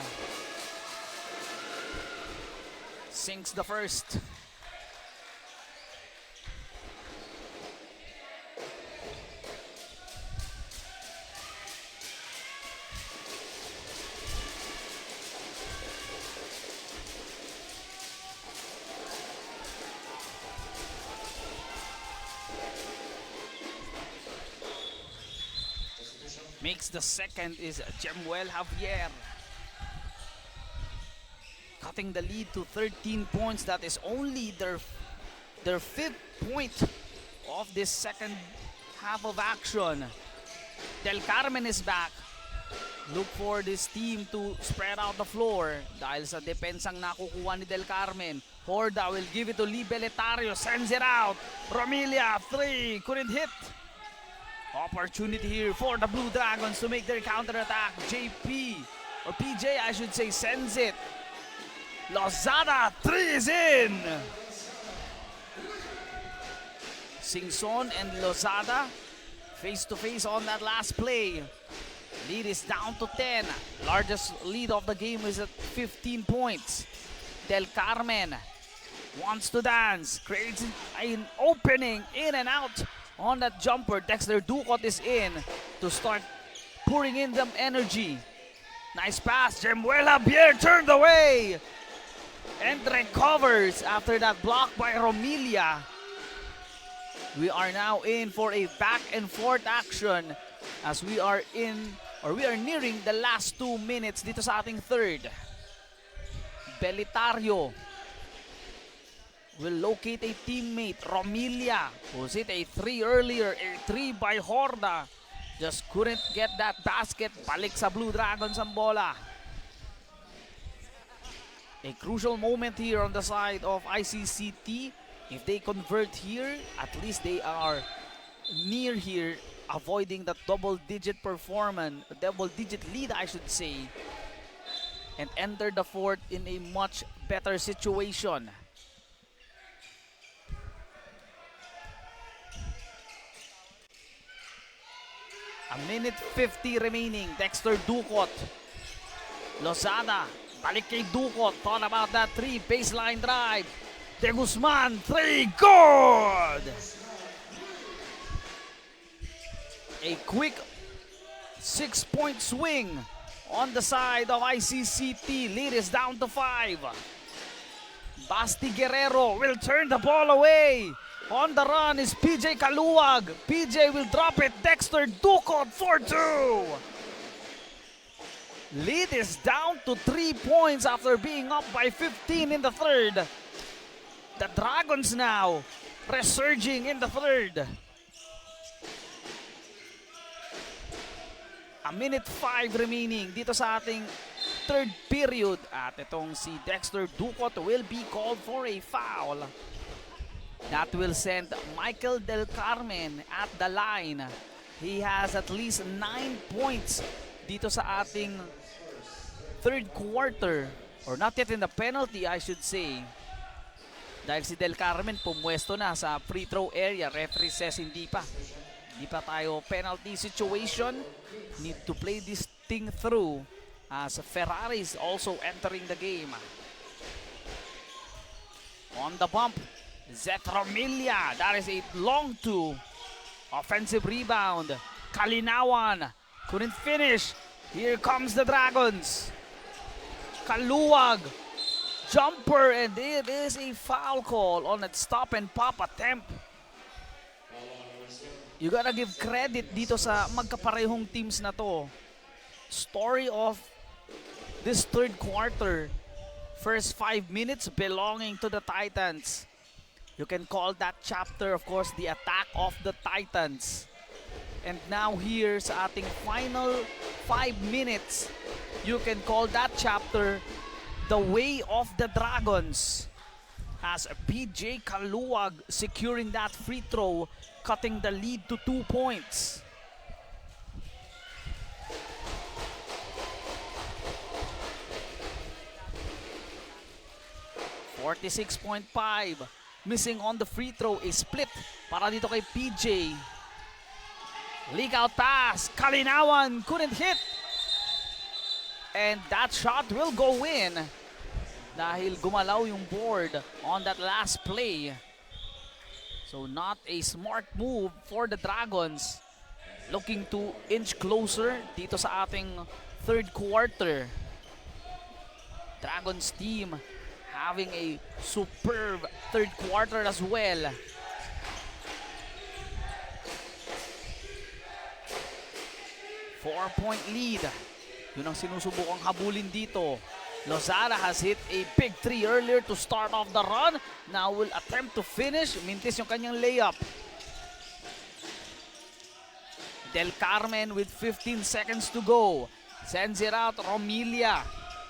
Sinks the first. Makes the second is Jemuel Javier. Cutting the lead to 13 points. That is only their fifth point of this second half of action. Del Carmen is back. Look for this team to spread out the floor. Dahil sa depensang nakukuha ni Del Carmen. Horda will give it to Lee Beletario. Sends it out. Romilia, 3. Couldn't hit. Opportunity here for the Blue Dragons to make their counterattack. JP, or PJ I should say, sends it. Lozada, 3 is in. Singson and Lozada face to face on that last play. Lead is down to 10. Largest lead of the game is at 15 points. Del Carmen wants to dance, creates an opening in and out. On that jumper, Dexter Ducot is in to start pouring in them energy. Nice pass, Jemuel Javier turned away and recovers after that block by Romilia. We are now in for a back and forth action as we are nearing the last 2 minutes dito sa ating third. Beletario will locate a teammate, Romilia, who's hit a 3 earlier, a 3 by Horda. Just couldn't get that basket. Balik sa Blue Dragons ang bola. A crucial moment here on the side of ICCT. If they convert here, at least they are near here, avoiding that double-digit performance, double-digit lead I should say, and enter the fourth in a much better situation. A minute 50 remaining. Dexter Ducot. Lozada. Balik kay Ducot. Thought about that 3. Baseline drive. De Guzman. 3. Good! A quick 6-point swing on the side of ICCT. Lead is down to 5. Basti Guerrero will turn the ball away. On the run is PJ Kaluwag. PJ will drop it. Dexter Ducot for 2. Lead is down to 3 points after being up by 15 in the third. The Dragons now resurging in the third. A minute 5 remaining dito sa ating third period. At itong si Dexter Ducot will be called for a foul. That will send Michael Del Carmen at the line. He has at least 9 points dito sa ating third quarter. Or not yet in the penalty, I should say. Dahil si Del Carmen pumwesto na sa free throw area. Referee says hindi pa. Hindi pa tayo penalty situation. Need to play this thing through as Ferrari is also entering the game. On the bump, Zeth Romilia. That is a long 2. Offensive rebound. Kalinawan couldn't finish. Here comes the Dragons. Kaluwag. Jumper, and it is a foul call on that stop and pop attempt. You gotta give credit dito sa magkaparehong teams na to. Story of this third quarter. First 5 minutes belonging to the Titans. You can call that chapter, of course, the attack of the Titans. And now here sa ating final 5 minutes, You can call that chapter The Way of the Dragons, as BJ Kaluwag securing that free throw, cutting the lead to 2 points. .5 missing on the free throw, a split para dito kay PJ. Leak out pass, Kalinawan couldn't hit, and that shot will go in dahil gumalaw yung board on that last play. So not a smart move for the Dragons, looking to inch closer dito sa ating third quarter. Dragons team having a superb third quarter as well. Four-point lead. Yun ang sinusubukang habulin dito. Lozada has hit a big three earlier to start off the run. Now will attempt to finish. Mintis yung kanyang layup. Del Carmen with 15 seconds to go. Sends it out. Romilia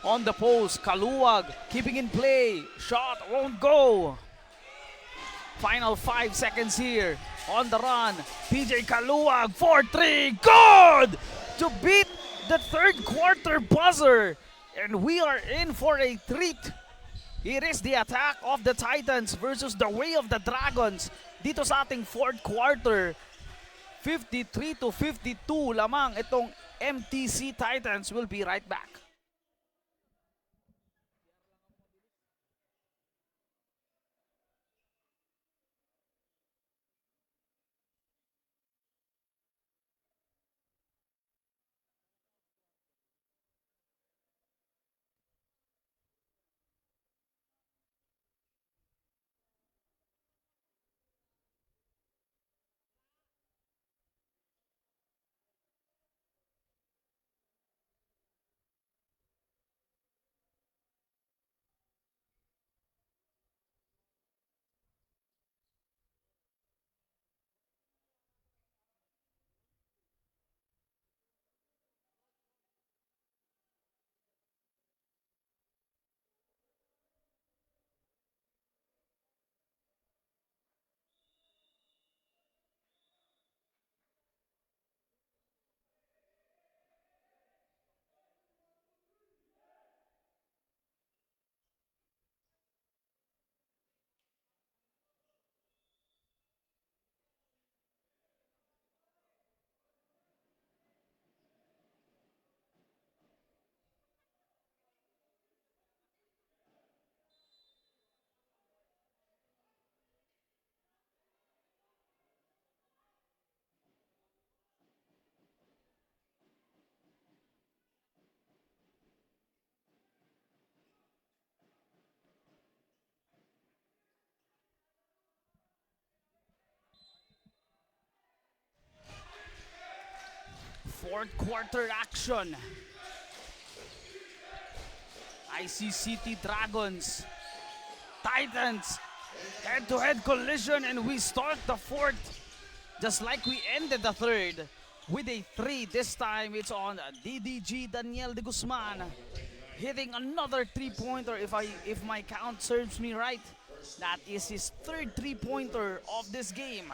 on the post. Kaluwag keeping in play. Shot won't go. Final 5 seconds here on the run. PJ Kaluwag 4-3. Good! To beat the third quarter buzzer. And we are in for a treat. It is the attack of the Titans versus the way of the Dragons. Dito sa ating fourth quarter, 53-52 lamang itong MTC Titans. Will be right back. Fourth quarter action. ICCT Dragons, Titans, head-to-head collision, and we start the fourth just like we ended the third with a three. This time it's on DDG Daniel de Guzman, hitting another three-pointer. If my count serves me right, that is his third three-pointer of this game.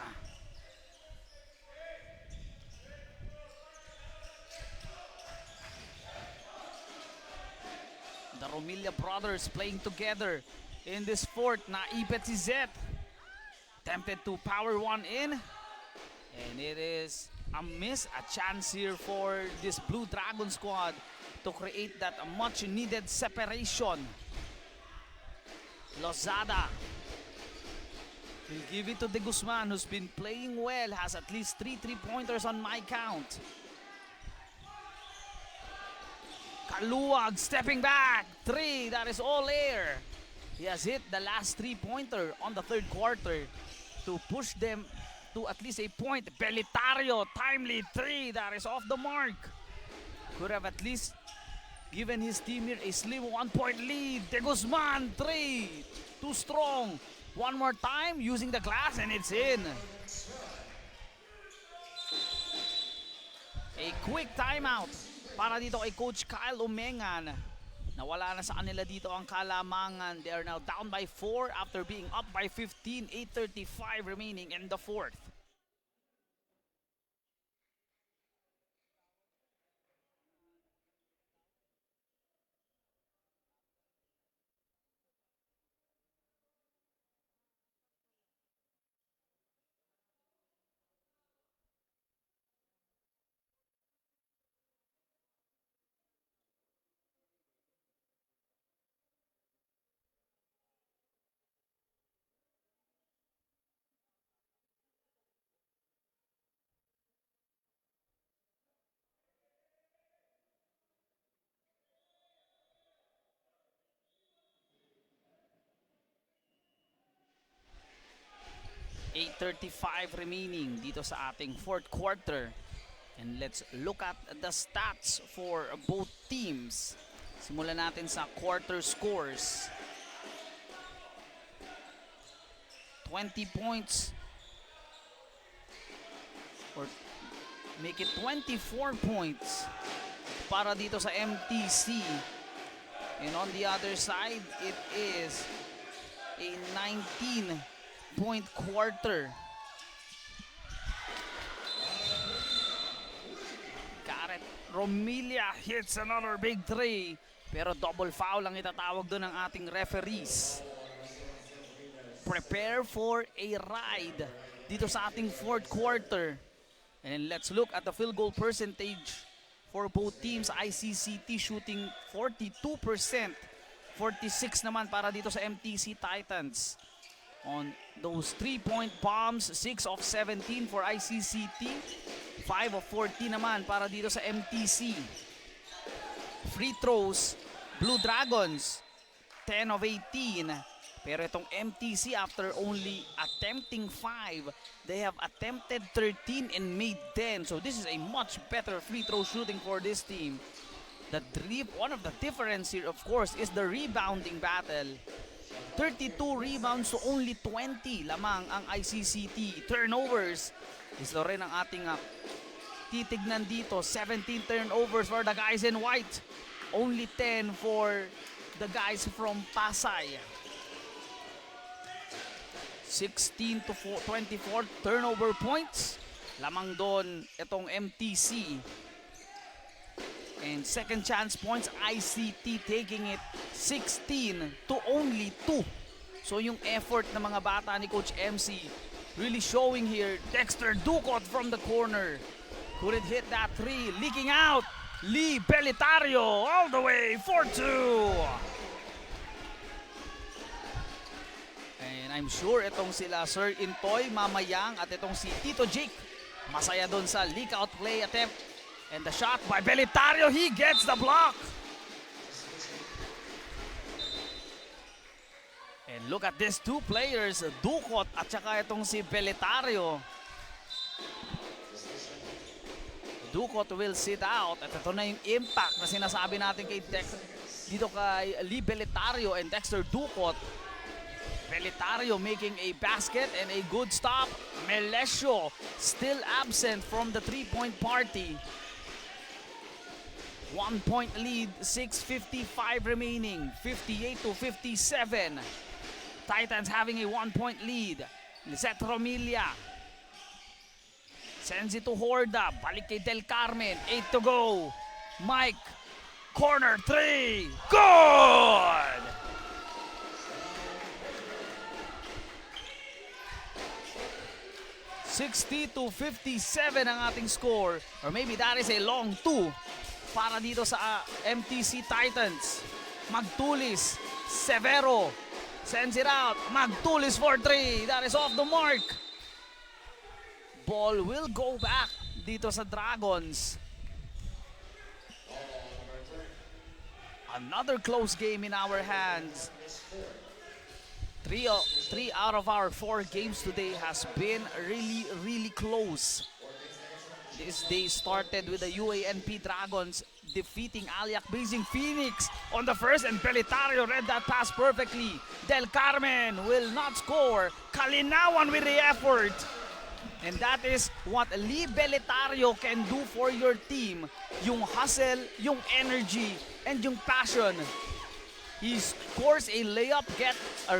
The Romilia brothers playing together in this fourth. Naipit si Zet. Tempted to power one in. And it is a miss, a chance here for this Blue Dragon squad to create that much needed separation. Lozada will give it to De Guzman, who's been playing well, has at least three three-pointers on my count. Kaluwag stepping back, three, that is all air. He has hit the last three-pointer on the third quarter to push them to at least a point. Belitario, timely three, that is off the mark. Could have at least given his team here a slim 1-point lead. De Guzman, three, too strong. One more time, using the glass, and it's in. A quick timeout para dito kay Coach Kyle Umengan. Nawala na sa kanila dito ang kalamangan. They are now down by 4 after being up by 15. 8:35 remaining in the fourth. .35 remaining dito sa ating fourth quarter. And let's look at the stats for both teams. Simulan natin sa quarter scores. 20 points. Or make it 24 points para dito sa MTC. And on the other side, it is a 19-point quarter. Romilia hits another big three. Pero double foul ang itatawag doon ng ating referees. Prepare for a ride dito sa ating fourth quarter. And let's look at the field goal percentage for both teams. ICCT shooting 42%. 46 naman para dito sa MTC Titans. On those 3-point bombs, 6 of 17 for ICCT. 5 of 14 naman para dito sa MTC. Free throws, Blue Dragons, 10 of 18. Pero itong MTC, after only attempting 5, they have attempted 13 and made 10. So this is a much better free throw shooting for this team. One of the difference here, of course, is the rebounding battle. 32 rebounds to only 20 lamang ang ICCT. Turnovers, ito rin ang ating titignan dito. 17 turnovers for the guys in white. Only 10 for the guys from Pasay. 16 to 24 turnover points. Lamang doon itong MTC. And second chance points, ICT taking it 16 to only 2. So yung effort ng mga bata ni Coach MC really showing here. Dexter Ducot from the corner. Couldn't hit that three. Leaking out. Lee Belitario all the way 4-2. And I'm sure itong sila Sir Intoy, Mamayang at itong si Tito Jake masaya doon sa leak out play attempt. And the shot by Belitario, he gets the block. And look at these two players, Ducot at saka itong si Belitario. Ducot will sit out. At ito na yung impact na sinasabi natin kay dito kay Lee Belitario and Dexter Ducot. Belitario making a basket and a good stop. Melesio still absent from the three-point party. 1 point lead, 6:55 remaining, 58 to 57. Titans having a 1 point lead. Lisette Romilia sends it to Horda, balik kay Del Carmen, 8 to go. Mike, corner 3, good! $60 to 57 ang ating score, or maybe that is a long 2 para dito sa MTC Titans. Magtulis, Severo sends it out. Magtulis for 3. That is off the mark. Ball will go back dito sa Dragons. Another close game in our hands. 3 out of our 4 games today has been really close. This day started with the UANP Dragons defeating Aliac Basing Phoenix on the first, and Belitario read that pass perfectly. Del Carmen will not score. Kalinawan with the effort. And that is what Lee Beletario can do for your team. Yung hustle, yung energy, and yung passion. He scores a layup,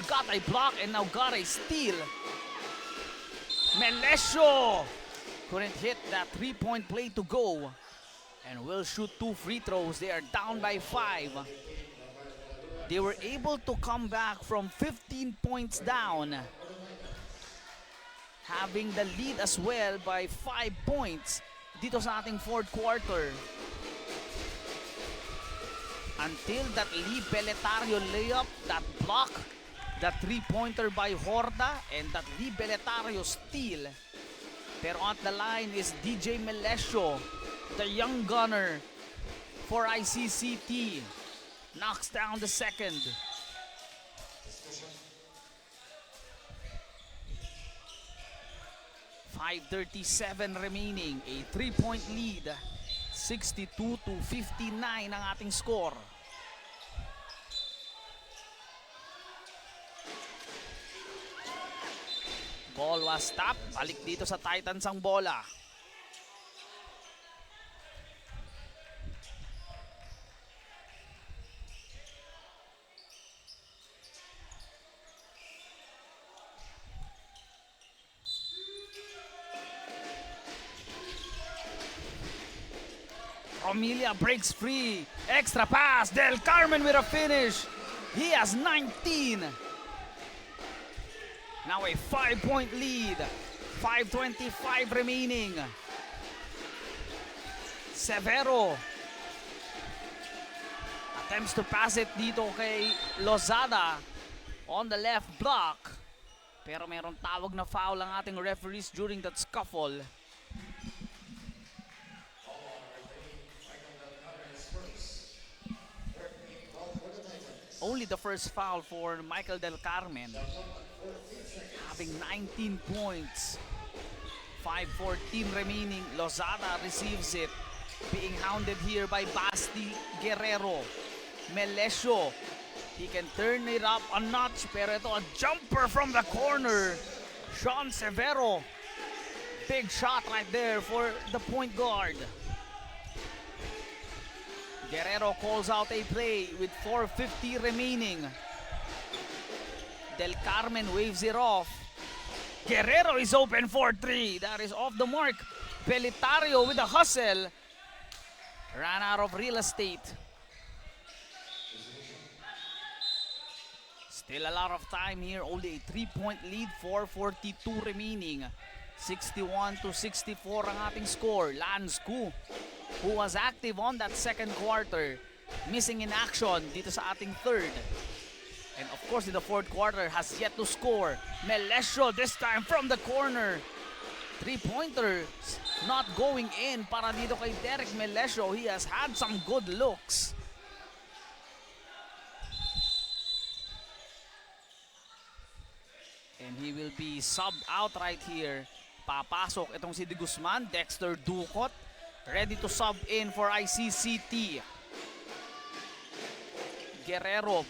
got a block, and now got a steal. Melesio couldn't hit that three-point play to go. And will shoot 2 free throws. They are down by 5. They were able to come back from 15 points down, having the lead as well by 5 points dito sa ating fourth quarter. Until that Lee Beletario layup, that block, that three-pointer by Horta, and that Lee Beletario steal. Pero at the line is DJ Melesio, the young gunner for ICCT. Knocks down the second. .537 remaining. A 3-point lead. 62-59 ang ating score. Ball was tapped. Balik dito sa Titans ang bola. Romilia breaks free. Extra pass. Del Carmen with a finish. He has 19. Now a 5-point lead. 5:25 remaining. Severo attempts to pass it dito kay Lozada on the left block. Pero mayroong tawag na foul ang ating referees during that scuffle. Only the first foul for Michael Del Carmen. Having 19 points. 5:14 remaining. Lozada receives it. Being hounded here by Basti Guerrero. Melesio. He can turn it up a notch. Pero ito, a jumper from the corner. Sean Severo. Big shot right there for the point guard. Guerrero calls out a play with 4:50 remaining. Del Carmen waves it off. Guerrero is open for 3. That is off the mark. Beletario with a hustle. Ran out of real estate. Still a lot of time here. Only a 3-point lead. 4:42 remaining. 61-64 ang ating score. Lance Gu, who was active on that second quarter, missing in action dito sa ating third. And of course, in the fourth quarter, has yet to score. Melesio this time from the corner. 3-pointer not going in para dito kay Derek Melesio. He has had some good looks. And he will be subbed out right here. Papasok itong si De Guzman, Dexter Ducot, ready to sub in for ICCT. Guerrero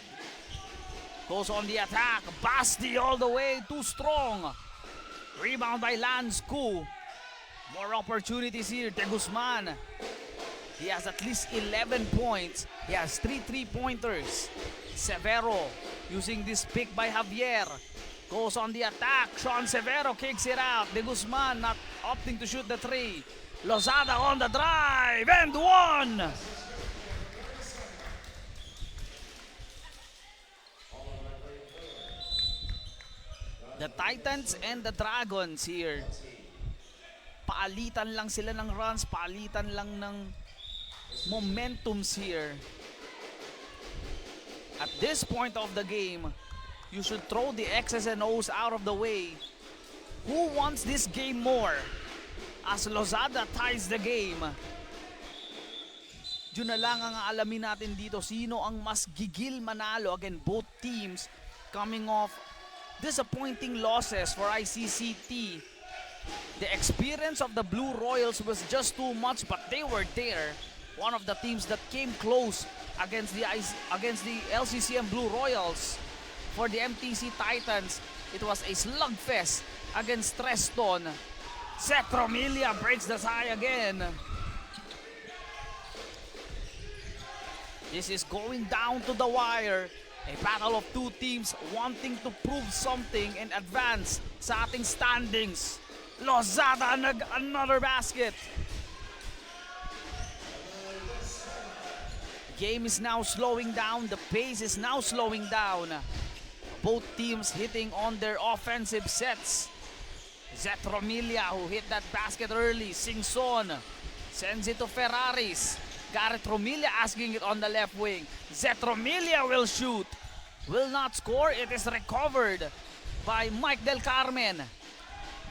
goes on the attack. Basti all the way, too strong. Rebound by Lance Gu. More opportunities here. De Guzman. He has at least 11 points. He has 3 3-pointers. Severo using this pick by Javier. Goes on the attack. Sean Severo kicks it out. De Guzman not opting to shoot the 3. Lozada on the drive and one. The Titans and the Dragons here. Paalitan lang sila ng runs, paalitan lang ng momentums here. At this point of the game, you should throw the X's and O's out of the way. Who wants this game more? As Lozada ties the game. Yun na lang ang alamin natin dito. Sino ang mas gigil manalo? Again, both teams coming off disappointing losses for ICCT. The experience of the Blue Royals was just too much, but they were there. One of the teams that came close against the LCCM Blue Royals. For the MTC Titans, it was a slugfest against Treston. Cetromilia breaks the tie again. This is going down to the wire. A battle of two teams wanting to prove something and advance sa ating standings. Lozada another basket. Game is now slowing down. The pace is now slowing down. Both teams hitting on their offensive sets. Zetromilia, who hit that basket early. Singson sends it to Ferraris. Gareth Romilia asking it on the left wing. Zetromilia will shoot. Will not score. It is recovered by Mike Del Carmen.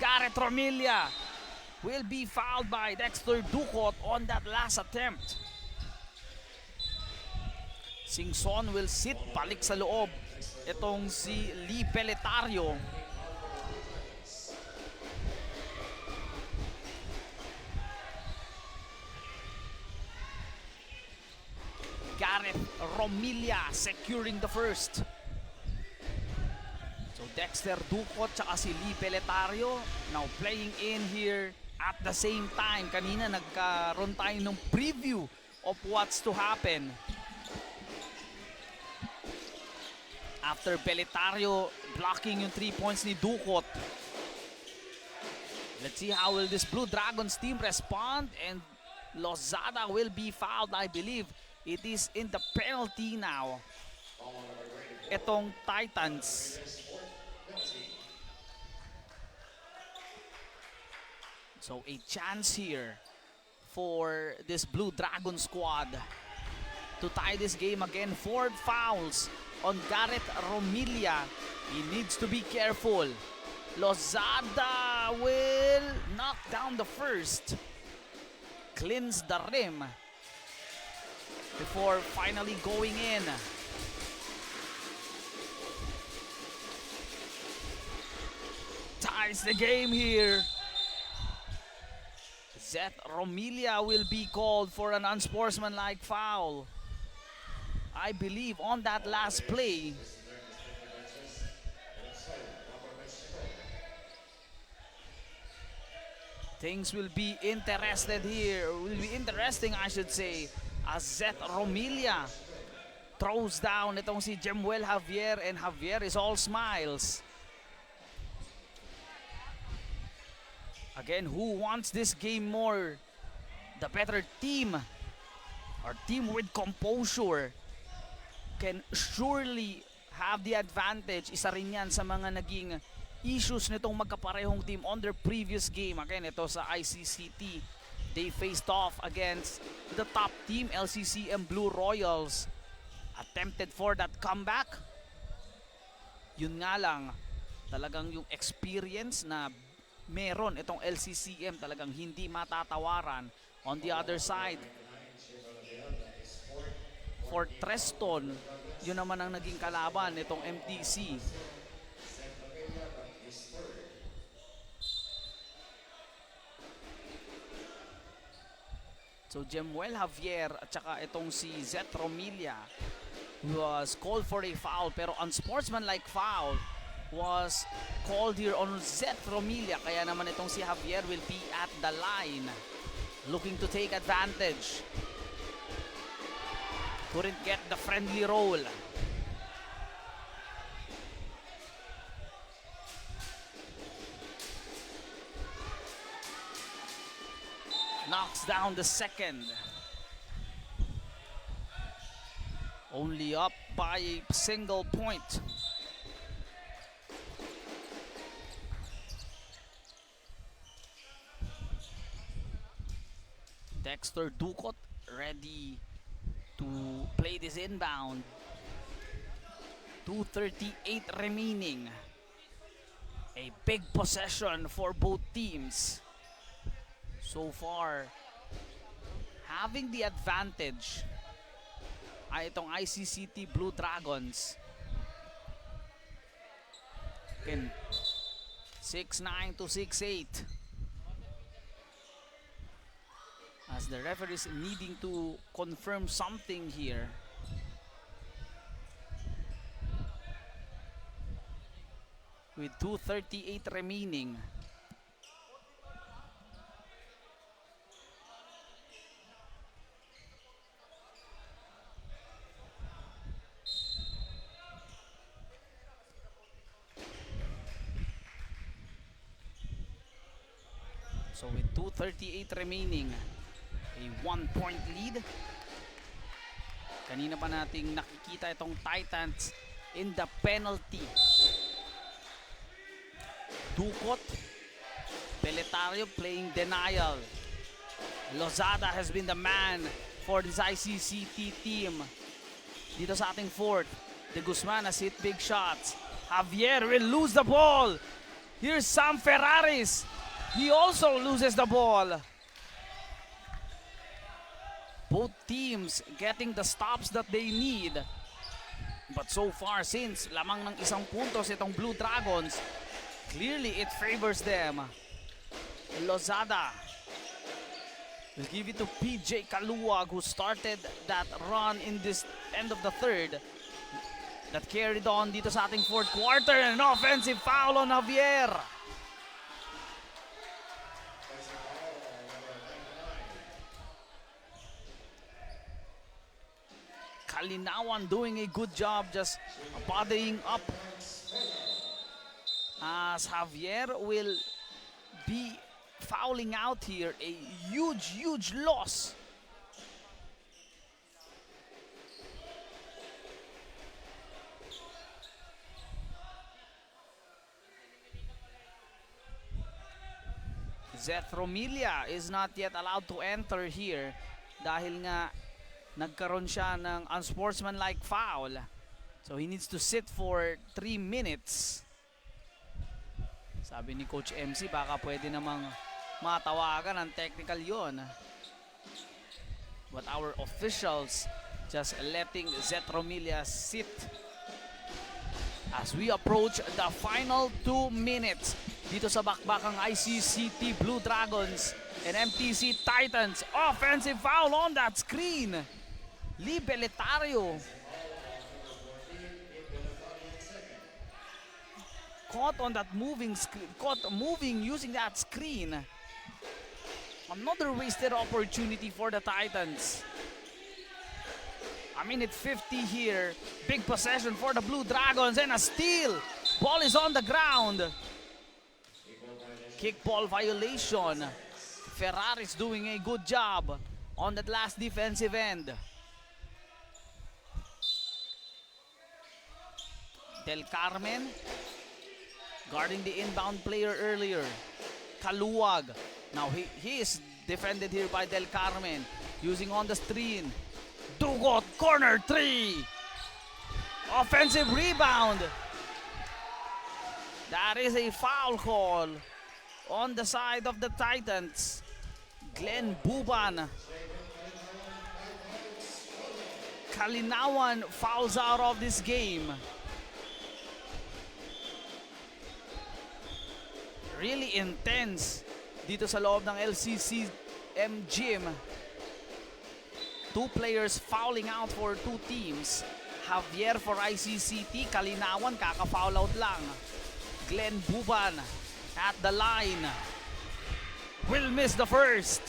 Gareth Romilia will be fouled by Dexter Ducot on that last attempt. Singson will sit, balik sa loob. Itong si Lee Peletario. Gareth Romilia securing the first. So Dexter Ducot tsaka si Lee Peletario now playing in here at the same time. Kanina nagkaroon tayo ng preview of what's to happen. After Peletario blocking yung 3 points ni Ducot. Let's see how will this Blue Dragons team respond, and Lozada will be fouled, I believe. It is in the penalty now. Itong Titans. So a chance here for this Blue Dragon squad to tie this game again. 4 fouls on Gareth Romilia. He needs to be careful. Lozada will knock down the first. Cleans the rim before finally going in. Ties the game here. Zeth Romilia will be called for an unsportsmanlike foul, I believe, on that last play. Things will be interesting here. Will be interesting, I should say, as Zeth Romilia throws down itong si Jemuel Javier, and Javier is all smiles. Again, who wants this game more? The better team, or team with composure, can surely have the advantage. Isa rin yan sa mga naging issues nitong magkaparehong team on their previous game. Again, ito sa ICCT. They faced off against the top team, LCCM Blue Royals. Attempted for that comeback. Yun nga lang, talagang yung experience na meron itong LCCM talagang hindi matatawaran. On the other side, for Treston, yun naman ang naging kalaban itong MTC. So Jemuel Javier at saka itong si Zeth Romilia was called for a foul, pero unsportsmanlike foul was called here on Zeth Romilia. Kaya naman itong si Javier will be at the line looking to take advantage. Couldn't get the friendly roll. Knocks down the second. Only up by a single point. Dexter Ducot ready to play this inbound. 2:38 remaining. A big possession for both teams. So far, having the advantage ay itong ICCT Blue Dragons. Again, 6-9 to 6-8. As the referee is needing to confirm something here. With 2:38 remaining. So with 2:38 remaining, a 1-point lead. Kanina pa nating nakikita itong Titans in the penalty. Ducot, Peletario playing denial. Lozada has been the man for this ICCT team. Dito sa ating fourth, De Guzman has hit big shots. Javier will lose the ball. Here's Sam Ferraris. He also loses the ball. Both teams getting the stops that they need. But so far, since lamang ng isang puntos itong Blue Dragons, clearly it favors them. Lozada will give it to PJ Kaluwag, who started that run in this end of the third. That carried on dito sa ating fourth quarter. An offensive foul on Javier. Kalinawan doing a good job just bodying up, as Javier will be fouling out here. A huge loss. Zethromilia is not yet allowed to enter here dahil nga nagkaroon siya ng unsportsmanlike foul. So he needs to sit for 3 minutes. Sabi ni Coach MC, baka pwede namang matawagan ng technical yon. But our officials just letting Zethromilia sit as we approach the final 2 minutes dito sa bakbakang ICCT Blue Dragons and MTC Titans. Offensive foul on that screen. Lee Peletario caught on that moving screen, moving using that screen. Another wasted opportunity for the Titans. A minute 50 here. Big possession for the Blue Dragons and a steal. Ball is on the ground. Kickball violation. Ferraris doing a good job on that last defensive end. Del Carmen guarding the inbound player earlier. Kaluwag. Now he is defended here by Del Carmen. Using on the screen. Dugot, corner 3. Offensive rebound. That is a foul call on the side of the Titans. Glenn Buban. Kalinawan fouls out of this game. Really intense dito sa loob ng LCCM gym. 2 players fouling out for 2 teams. Javier for ICCT, Kalinawan kaka-foul out lang. Glenn Buban at the line. Will miss the first.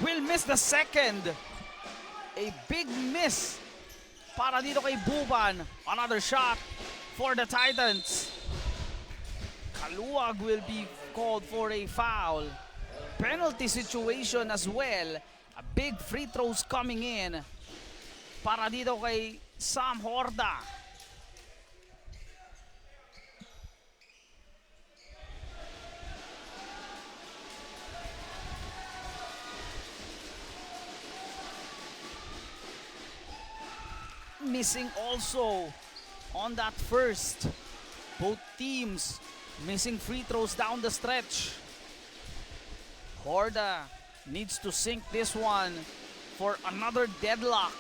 Will miss the second. A big miss para dito kay Buban. Another shot for the Titans. Kaluwag will be called for a foul. Penalty situation as well. A big free throws coming in para dito kay Sam Horda. Missing also on that first. Both teams missing free throws down the stretch. Horda needs to sink this one for another deadlock.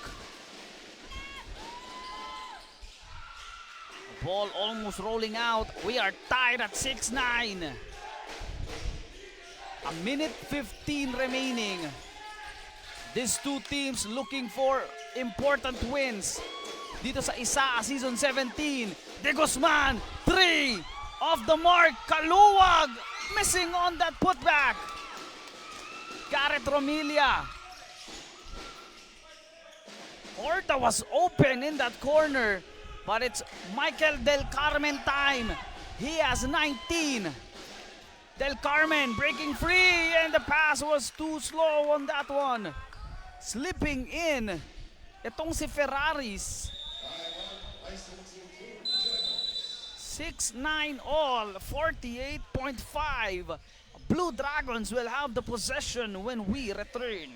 The ball almost rolling out. We are tied at 6-9. A minute 15 remaining. These 2 teams looking for important wins dito sa ISAA Season 17. De Guzman, 3 off the mark. Kaluwag missing on that putback. Garrett Romilia Berta was open in that corner, but it's Michael Del Carmen time. He has 19. Del Carmen breaking free, and the pass was too slow on that one. Slipping in. Itong si Ferraris. 6-9 all, 48.5. Blue Dragons will have the possession when we return.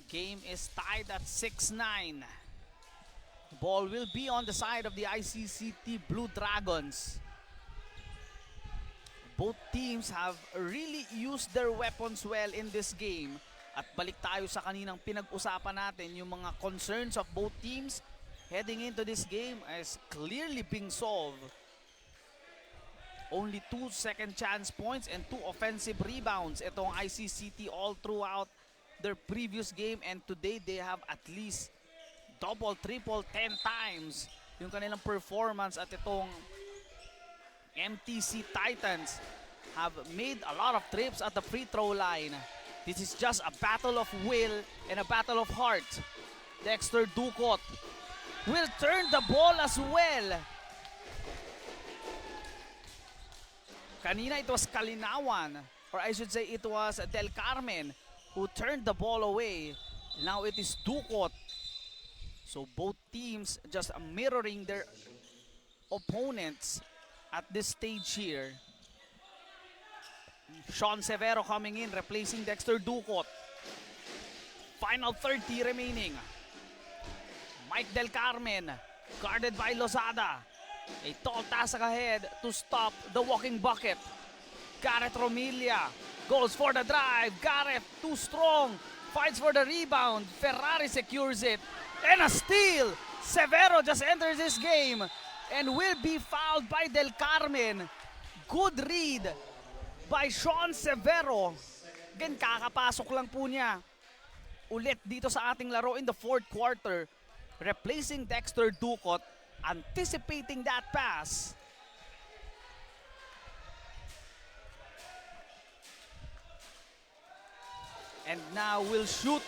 Game is tied at 6-9. The ball will be on the side of the ICCT Blue Dragons. Both teams have really used their weapons well in this game. At balik tayo sa kaninang pinag-usapan natin, yung mga concerns of both teams heading into this game is clearly being solved. Only 2 second chance points and 2 offensive rebounds itong ICCT all throughout their previous game, and today they have at least double, triple, 10 times yung kanilang performance. At itong MTC Titans have made a lot of trips at the free throw line. This is just a battle of will and a battle of heart. Dexter Ducot will turn the ball as well. Kanina it was Kalinawan, or I should say it was Del Carmen who turned the ball away. Now it is Ducot. So both teams just mirroring their opponents at this stage here. Sean Severo coming in, replacing Dexter Ducot. Final 30 remaining. Mike Del Carmen, guarded by Lozada. A tall task ahead to stop the walking bucket. Gareth Romilia goes for the drive. Gareth too strong, fights for the rebound. Ferrari secures it, and a steal. Severo just enters this game and will be fouled by Del Carmen. Good read by Sean Severo. Again, kakapasok lang po niya ulit dito sa ating laro in the fourth quarter, replacing Dexter Ducot, anticipating that pass. And now will shoot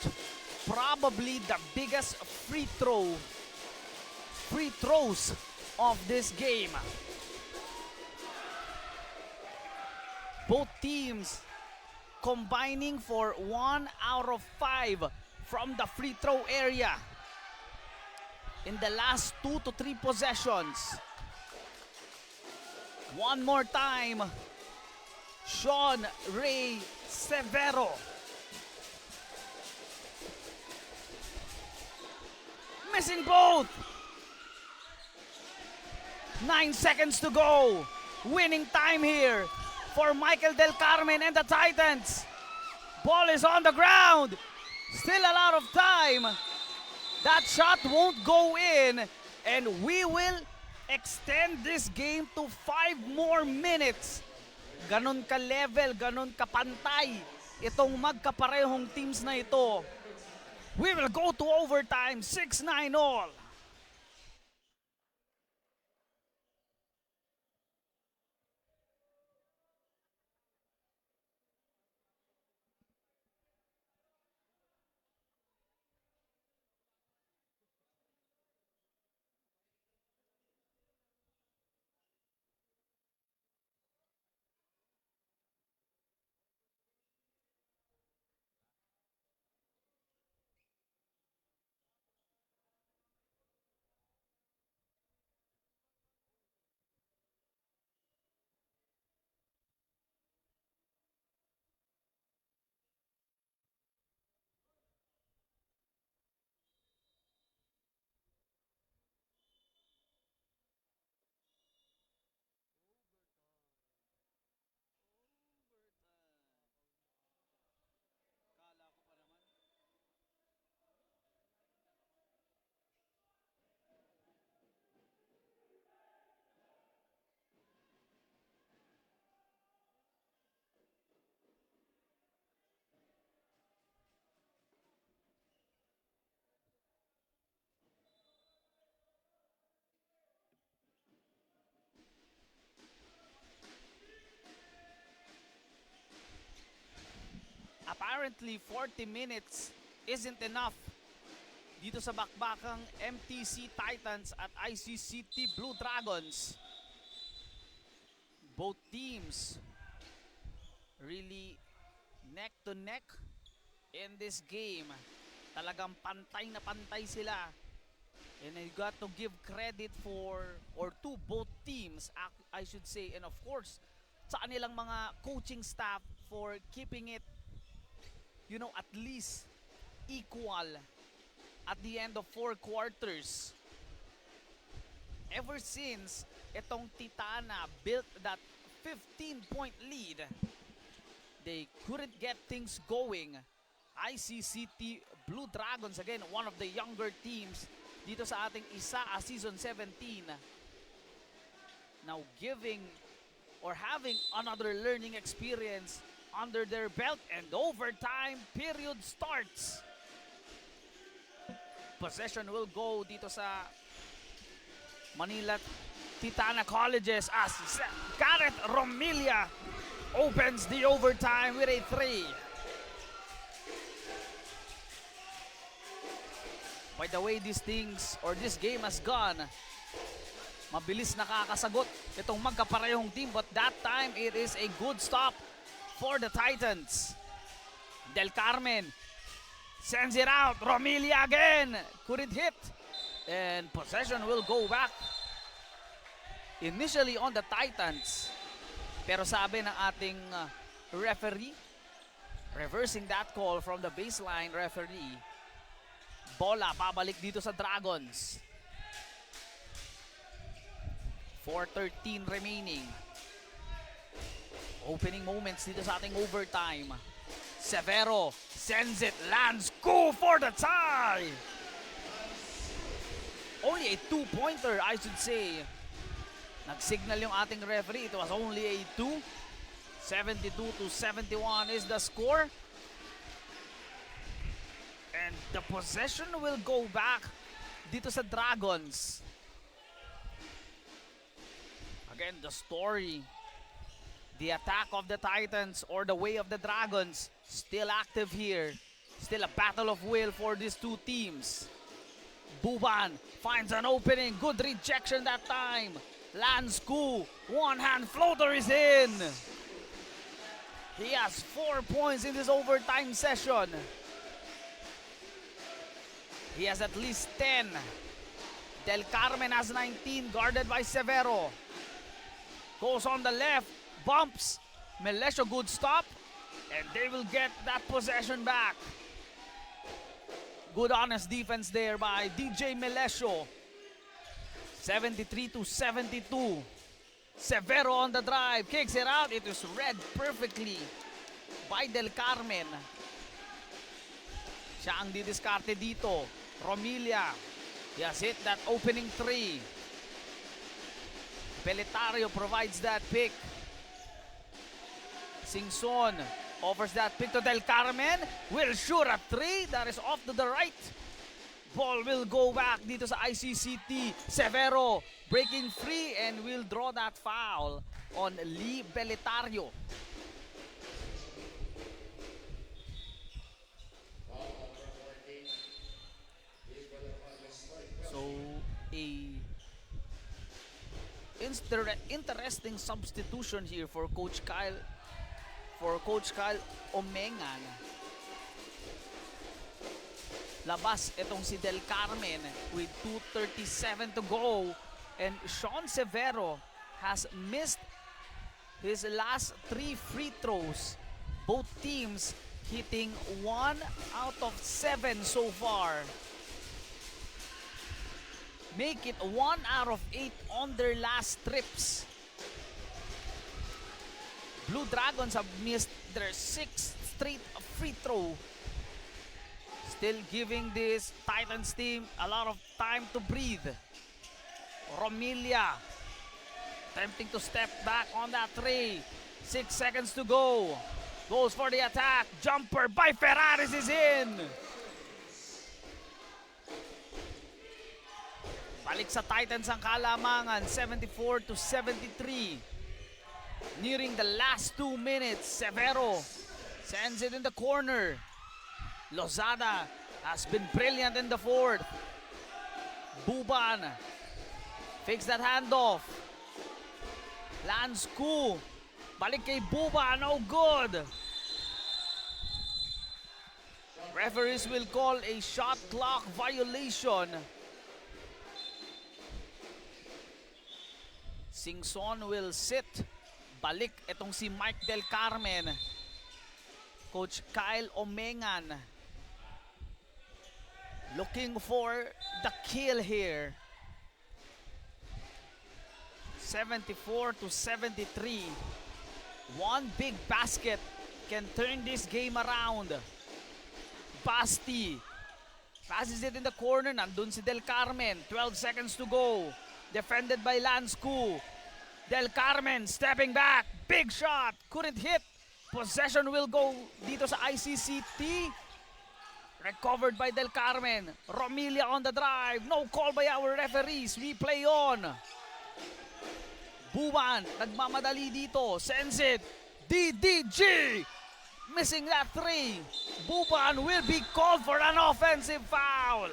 probably the biggest free throws of this game. Both teams combining for 1 out of 5 from the free throw area in the last 2 to 3 possessions. One more time, Sean Ray Severo. Missing both. 9 seconds to go. Winning time here for Michael Del Carmen and the Titans. Ball is on the ground. Still a lot of time. That shot won't go in, and we will extend this game to 5 more minutes. Ganon ka-level, ganon kapantay itong magkaparehong teams na ito. We will go to overtime, 6-9 all. apparently 40 minutes isn't enough dito sa bakbakang MTC Titans at ICCT Blue Dragons. Both teams really neck to neck in this game. Talagang pantay na pantay sila. And you got to give credit to both teams, I should say, and of course sa kanilang mga coaching staff for keeping it, at least equal at the end of 4 quarters. Ever since itong Titana built that 15-point lead, they couldn't get things going. ICCT Blue Dragons, again, one of the younger teams dito sa ating ISAA Season 17, now having another learning experience under their belt, and overtime period starts. Possession will go dito sa Manila Titana Colleges as Gareth Romilia opens the overtime with a 3. By the way, this game has gone, mabilis nakakasagot itong magkaparehong team, but that time it is a good stop for the Titans. Del Carmen sends it out. Romilia again. Couldn't hit. And possession will go back initially on the Titans. Pero sabi ng ating referee, reversing that call from the baseline referee, bola babalik dito sa Dragons. 4:13 remaining. Opening moments dito sa ating overtime. Severo sends it, lands, go for the tie! Only a 2-pointer, I should say. Nag-signal yung ating referee. It was only a 2. 72-71 is the score. And the possession will go back dito sa Dragons. Again, the story, the attack of the Titans or the way of the Dragons, still active here. Still a battle of will for these two teams. Buban finds an opening. Good rejection that time. Lansku, one-hand floater is in. He has 4 points in this overtime session. He has at least 10. Del Carmen has 19, guarded by Severo. Goes on the left, bumps. Melesio, good stop. And they will get that possession back. Good honest defense there by DJ Melesio. 73-72. Severo on the drive, kicks it out. It is read perfectly by Del Carmen. Siya ang didiskarte dito. Romilia, he has hit that opening 3. Peletario provides that pick. Singson offers that pick to Del Carmen. Will shoot a 3. That is off to the right. Ball will go back dito sa ICCT. Severo breaking free and will draw that foul on Lee Peletario. So, interesting substitution here for Coach Kyle Omengan. Labas itong si Del Carmen with 2:37 to go, and Sean Severo has missed his last 3 free throws. Both teams hitting 1 out of 7 so far. Make it 1 out of 8 on their last trips. Blue Dragons have missed their 6th straight free throw. Still giving this Titans team a lot of time to breathe. Romilia attempting to step back on that 3. 6 seconds to go. Goes for the attack. Jumper by Ferraris is in. Balik sa Titans ang kalamangan, 74-73. Nearing the last 2 minutes, Severo Sends it in the corner. Lozada has been brilliant in the fourth. Buban fakes that handoff. Lansku. Balik kay Buban. No good. Referees will call a shot clock violation. Singson will sit. Balik itong si Mike Del Carmen. Coach Kyle Omengan looking for the kill here. 74-73. One big basket can turn this game around. Basti passes it in the corner. Nandun si Del Carmen. 12 seconds to go. Defended by Lansku. Del Carmen stepping back. Big shot. Couldn't hit. Possession will go dito sa ICCT. Recovered by Del Carmen. Romilia on the drive. No call by our referees. We play on. Buban, nagmamadali dito. Sends it. DDG. Missing that three. Buban will be called for an offensive foul.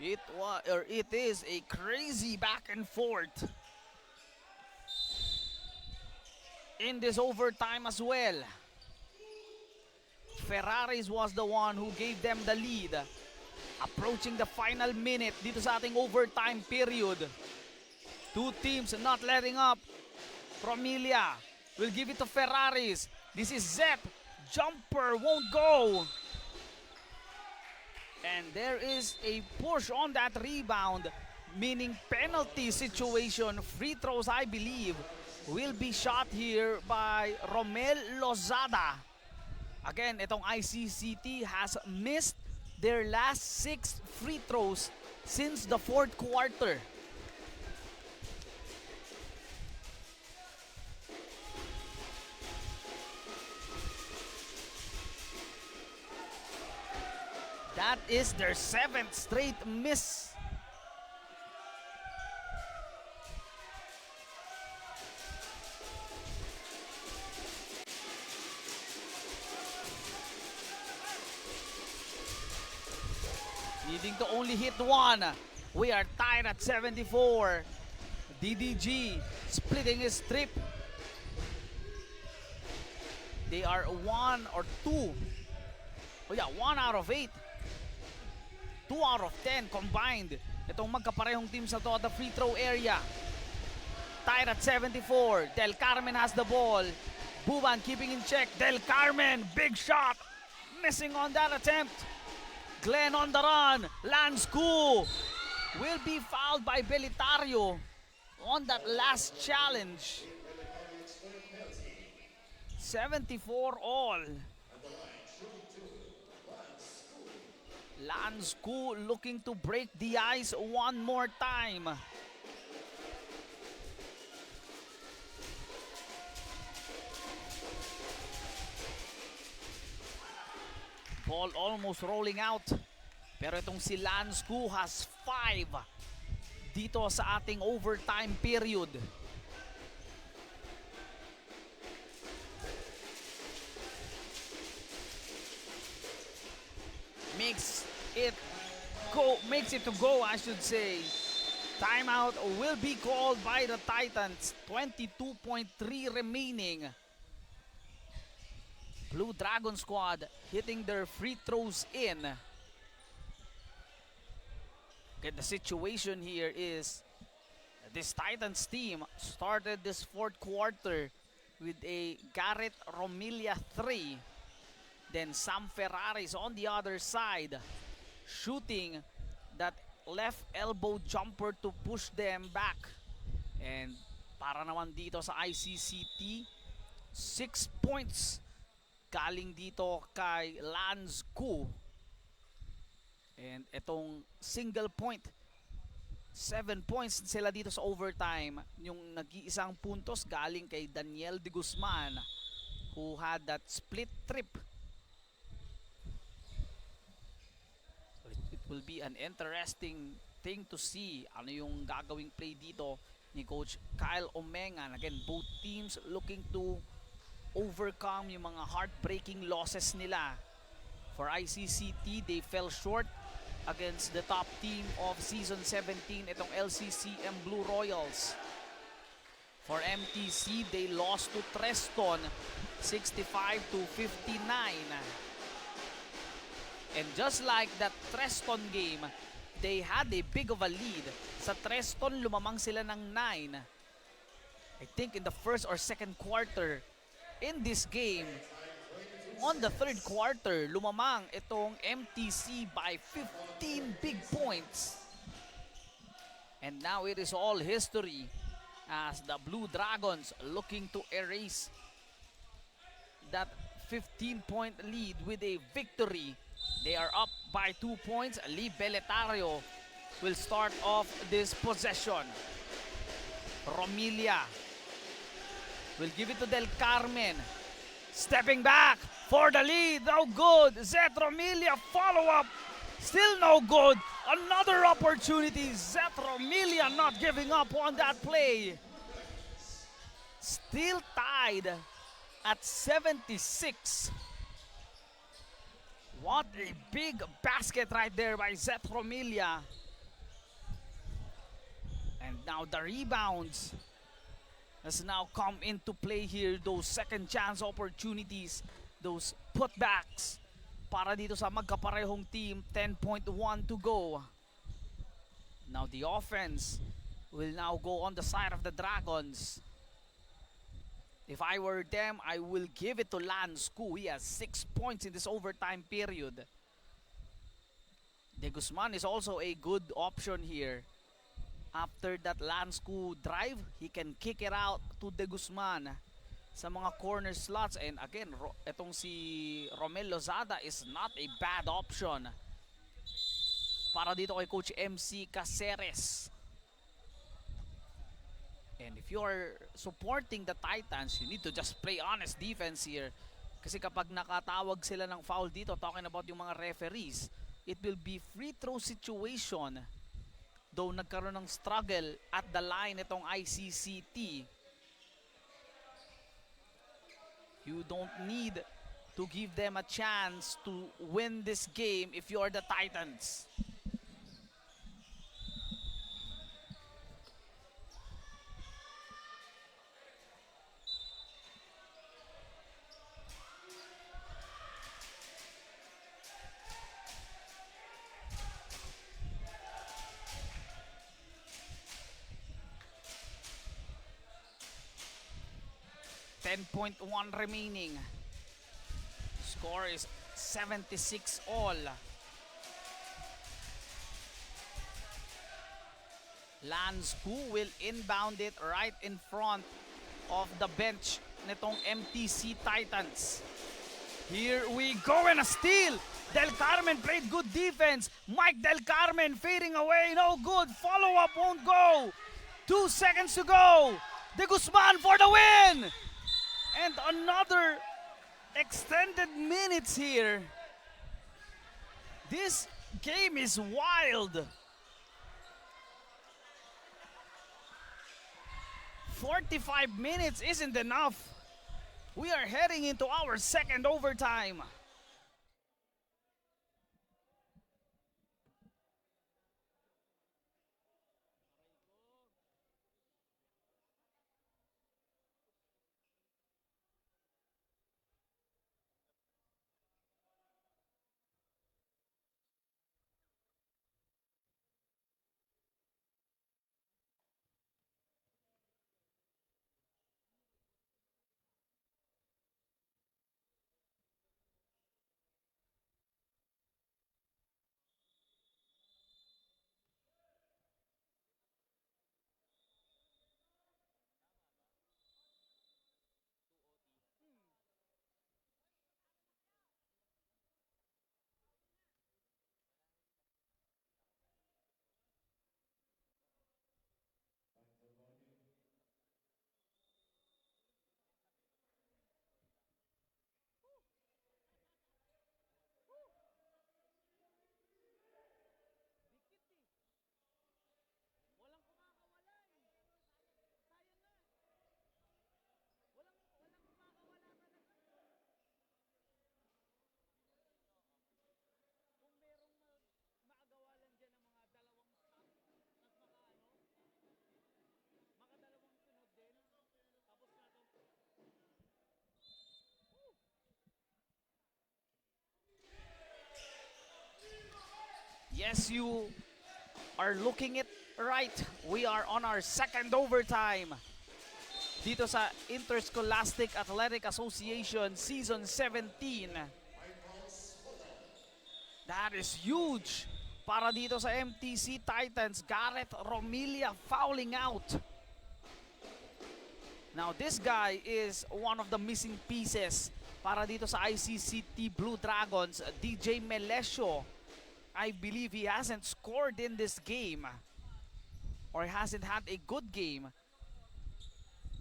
It is a crazy back and forth in this overtime as well. Ferraris was the one who gave them the lead. Approaching the final minute dito sa ating overtime period. Two teams not letting up. Romilia will give it to Ferraris. This is Zep. Jumper won't go. And there is a push on that rebound, meaning penalty situation. Free throws, I believe, will be shot here by Romel Lozada. Again, itong ICCT has missed their last 6 free throws since the fourth quarter. That is their 7th straight miss. Needing to only hit one. We are tied at 74. DDG splitting his trip. They are 1 or 2. Oh yeah, 1 out of 8. 2 out of 10 combined. Itong magkaparehong teams na to at the free throw area. Tied at 74. Del Carmen has the ball. Buban keeping in check. Del Carmen, big shot. Missing on that attempt. Glenn on the run. Lansku will be fouled by Belitario on that last challenge. 74 all. Lansku looking to break the ice one more time. Ball almost rolling out. Pero itong si Lansku has 5 dito sa ating overtime period. Makes it to go, I should say. Timeout will be called by the Titans. 22.3 remaining. Blue Dragon squad hitting their free throws in. Okay, the situation here is this Titans team started this fourth quarter with a Garrett Romilia 3. Then Sam Ferraris on the other side shooting that left elbow jumper to push them back. And para naman dito sa ICCT, 6 points galing dito kay Lansku. And itong single point, 7 points sila dito sa overtime. Yung nag-iisang puntos galing kay Daniel de Guzman, who had that split trip. It will be an interesting thing to see. Ano yung gagawing play dito ni Coach Kyle Omengan. Again, both teams looking to overcome yung mga heartbreaking losses nila. For ICCT, they fell short against the top team of Season 17, itong LCCM Blue Royals. For MTC, they lost to Treston 65-59. And just like that Treston game, they had a big of a lead. Sa Treston, lumamang sila ng 9. I think in the first or second quarter. In this game, on the third quarter, lumamang itong MTC by 15 big points. And now it is all history as the Blue Dragons looking to erase that 15-point lead with a victory. They are up by 2 points. Lee Beletario will start off this possession. Romilia will give it to Del Carmen. Stepping back for the lead. No good. Zeth Romilia follow up. Still no good. Another opportunity. Zeth Romilia not giving up on that play. Still tied at 76. What a big basket right there by Zeth Romilia. And now the rebounds has now come into play here. Those second chance opportunities, those putbacks para dito sa magkaparehong team. 10.1 to go. Now the offense will now go on the side of the Dragons. If I were them, I will give it to Lance Koo. He has 6 points in this overtime period. De Guzman is also a good option here. After that Lance Koo drive, he can kick it out to De Guzman sa mga corner slots. And again, itong si Romel Lozada is not a bad option para dito kay Coach MC Caceres. And if you are supporting the Titans, you need to just play honest defense here. Kasi kapag nakatawag sila ng foul dito, talking about yung mga referees, it will be free throw situation. Though nagkaroon ng struggle at the line itong ICCT. You don't need to give them a chance to win this game if you are the Titans. .1 remaining. Score is 76 all. Lance Koo will inbound it right in front of the bench nitong MTC Titans. Here we go, and a steal. Del Carmen played good defense. Mike Del Carmen fading away, no good. Follow up won't go. 2 seconds to go. De Guzman for the win. And another extended minutes here. This game is wild. 45 minutes isn't enough. We are heading into our second overtime. Yes, you are looking it right. We are on our second overtime dito sa Interscholastic Athletic Association Season 17. That is huge para dito sa MTC Titans. Gareth Romilla fouling out. Now this guy is one of the missing pieces para dito sa ICCT Blue Dragons. DJ Melesio, I believe he hasn't scored in this game or hasn't had a good game.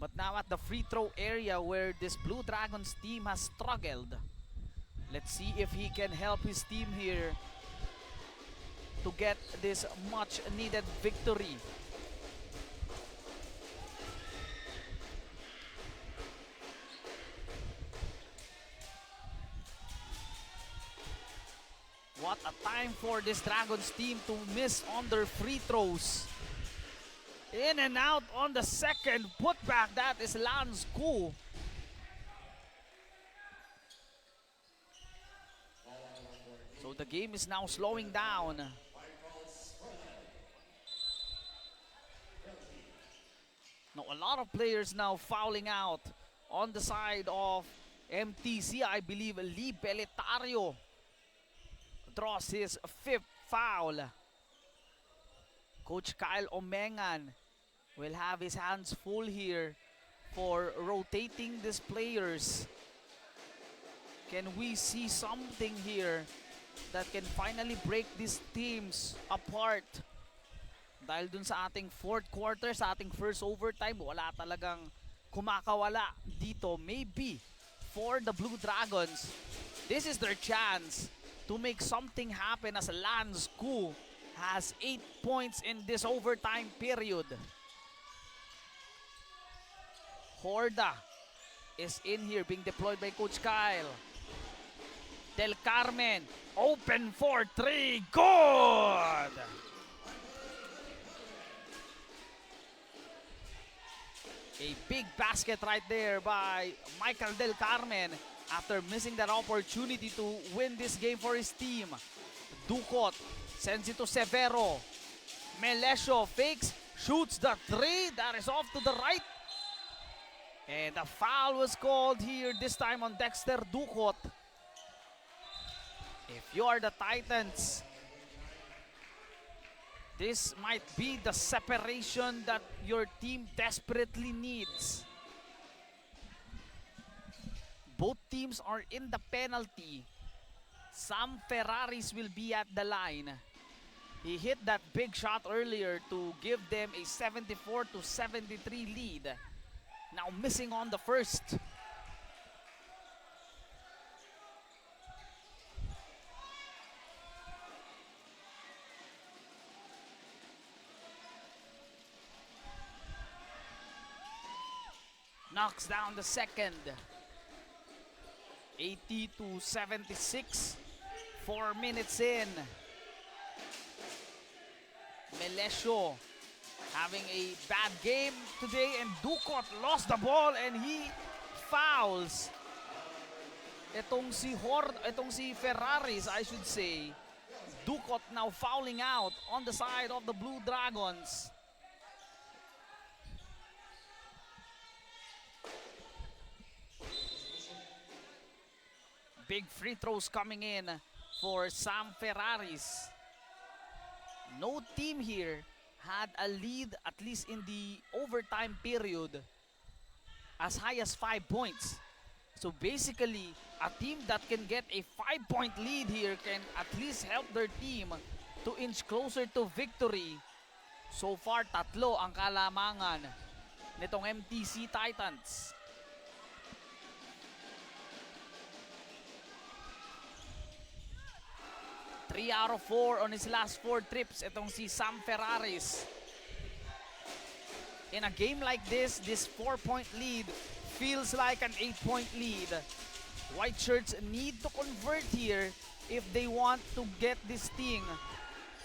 But now at the free throw area where this Blue Dragons team has struggled. Let's see if he can help his team here to get this much needed victory. What a time for this Dragons team to miss on their free throws. In and out on the second putback. That is Lance Koo. So the game is now slowing down. Now a lot of players now fouling out on the side of MTC. I believe Lee Beletario draws his 5th foul. Coach Kyle Omengan will have his hands full here for rotating these players. Can we see something here that can finally break these teams apart? Dahil dun sa ating fourth quarter, sa ating first overtime, wala talagang kumakawala dito. Maybe for the Blue Dragons, this is their chance to make something happen as Lance Koo has 8 points in this overtime period. Horda is in here being deployed by Coach Kyle. Del Carmen, open for 3, good! A big basket right there by Michael Del Carmen after missing that opportunity to win this game for his team. Ducot sends it to Severo. Melesio fakes, shoots the 3, that is off to the right. And the foul was called here, this time on Dexter Ducot. If you are the Titans, this might be the separation that your team desperately needs. Both teams are in the penalty. Sam Ferraris will be at the line. He hit that big shot earlier to give them a 74-73 lead. Now missing on the first. Knocks down the second. 80-76. 4 minutes in. Melesio having a bad game today, and Ducot lost the ball and he fouls. Itong si Ferraris, I should say. Ducot now fouling out on the side of the Blue Dragons. Big free throws coming in for Sam Ferraris. No team here had a lead, at least in the overtime period, as high as 5 points. So basically, a team that can get a 5-point lead here can at least help their team to inch closer to victory. So far, 3 ang kalamangan nitong MTC Titans. 3 out of 4 on his last 4 trips, itong si Sam Ferraris. In a game like this 4-point lead feels like an 8-point lead. White shirts need to convert here if they want to get this thing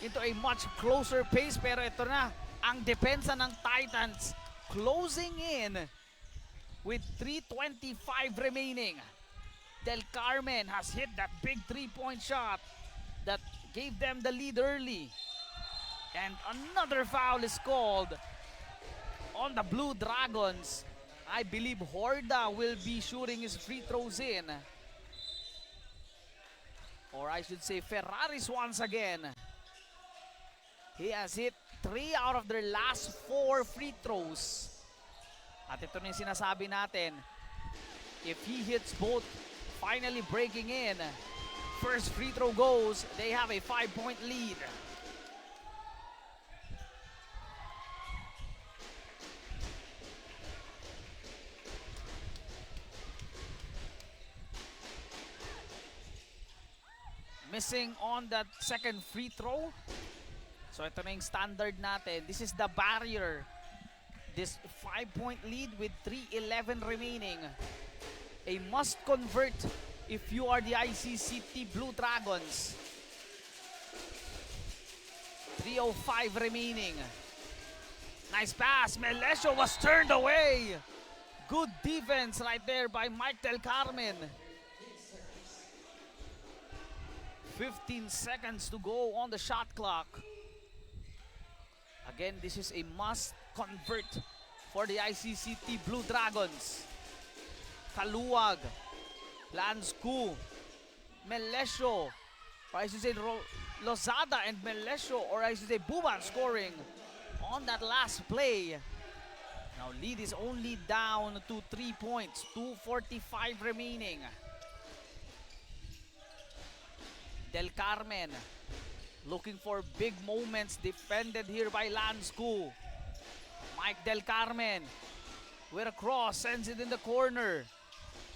into a much closer pace. Pero ito na, ang depensa ng Titans closing in with 3:25 remaining. Del Carmen has hit that big 3-point shot. that gave them the lead early. And another foul is called on the Blue Dragons. I believe Horda will be shooting his free throws in. Or I should say Ferraris once again. He has hit 3 out of their last 4 free throws. At ito na yung sinasabi natin. If he hits both, finally breaking in, first free throw goes, they have a 5-point lead. Missing on that second free throw. So ito na yung standard natin. This is the barrier. This 5-point lead with 3:11 remaining. A must convert if you are the ICCT Blue Dragons. 3:05 remaining. Nice pass. Melesio was turned away. Good defense right there by Mike Del Carmen. 15 seconds to go on the shot clock. Again, this is a must convert for the ICCT Blue Dragons. Kaluwag, Lansku, Melesio, or I should say Lozada and Melesio, or I should say Buban scoring on that last play. Now lead is only down to 3 points, 2:45 remaining. Del Carmen looking for big moments, defended here by Lansku. Mike Del Carmen with a cross, sends it in the corner.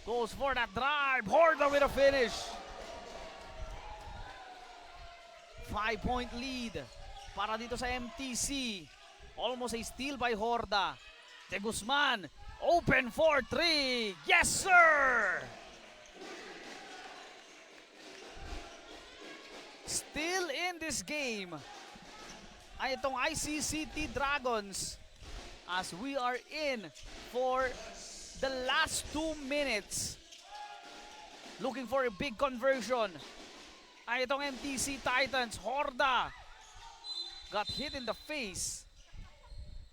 Goes for that drive, Horda with a finish. 5-point lead para dito sa MTC. Almost a steal by Horda. De Guzman, open for 3. Yes, sir! Still in this game ay itong ICCT Dragons as we are in for the last 2 minutes. Looking for a big conversion ay itong MTC Titans. Horda got hit in the face.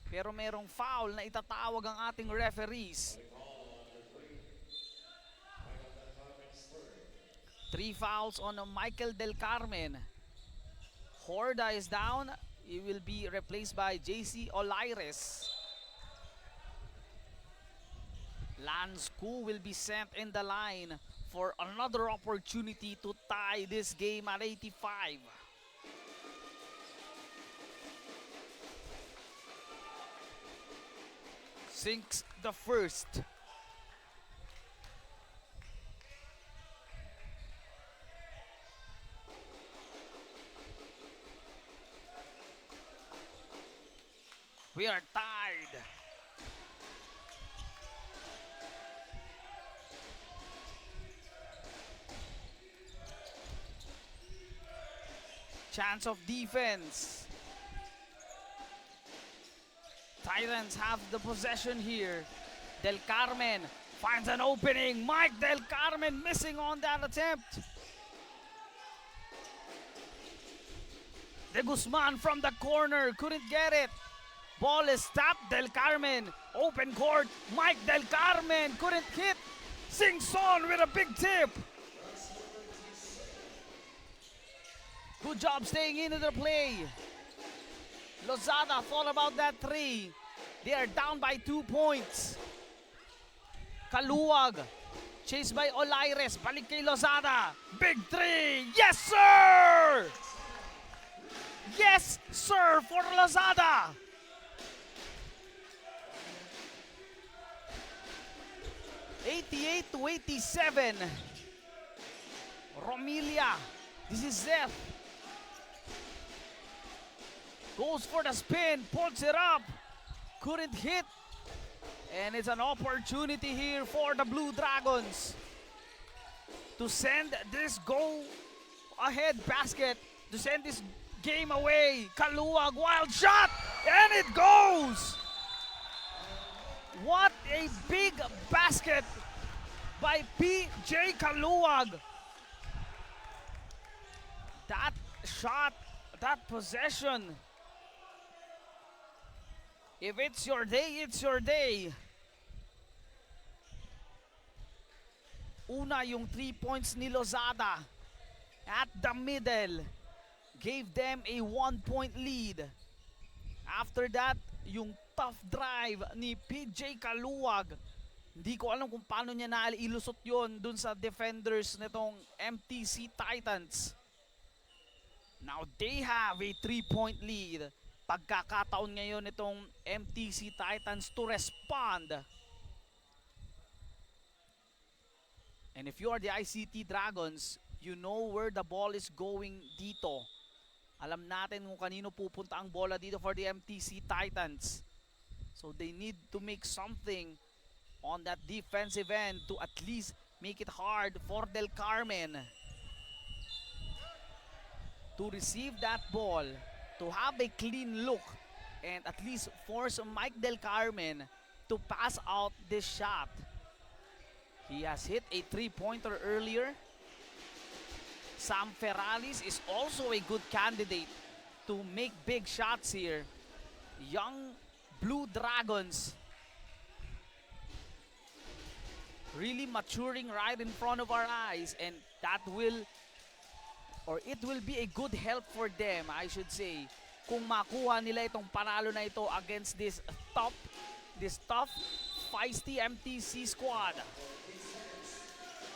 Pero merong foul na itatawag ang ating referees. 3 fouls on Michael Del Carmen. Horda is down. He will be replaced by JC Olaires. Lansku will be sent in the line for another opportunity to tie this game at 85. Sinks the first. We are tied. Chance of defense. Titans have the possession here. Del Carmen finds an opening. Mike Del Carmen missing on that attempt. De Guzman from the corner couldn't get it. Ball is tapped. Del Carmen, open court. Mike Del Carmen couldn't hit. Singson with a big tip. Good job staying into the play. Lozada thought about that 3. They are down by 2 points. Kaluwag, chased by Olaires. Balik kay Lozada. Big 3. Yes, sir! Yes, sir, for Lozada. 88-87. Romilia, this is Zeth. Goes for the spin, pulls it up. Couldn't hit. And it's an opportunity here for the Blue Dragons to send this go-ahead basket, to send this game away. Kaluwag, wild shot, and it goes! What a big basket by PJ Kaluwag. That shot, that possession. If it's your day, it's your day. Una yung 3 points ni Lozada at the middle. Gave them a 1-point lead. After that, yung tough drive ni PJ Kaluwag. Hindi ko alam kung paano niya nailusot yon dun sa defenders nitong MTC Titans. Now they have a 3-point lead. Pagkakataon ngayon itong MTC Titans to respond. And if you are the ICT Dragons, you know where the ball is going dito. Alam natin kung kanino pupunta ang bola dito for the MTC Titans. So they need to make something on that defensive end to at least make it hard for Del Carmen to receive that ball, to have a clean look, and at least force Mike Del Carmen to pass out this shot. He has hit a 3-pointer earlier. Sam Ferraris is also a good candidate to make big shots here. Young Blue Dragons really maturing right in front of our eyes, and that will, or it will be a good help for them, I should say, kung makuha nila itong panalo na ito against this tough, feisty MTC squad.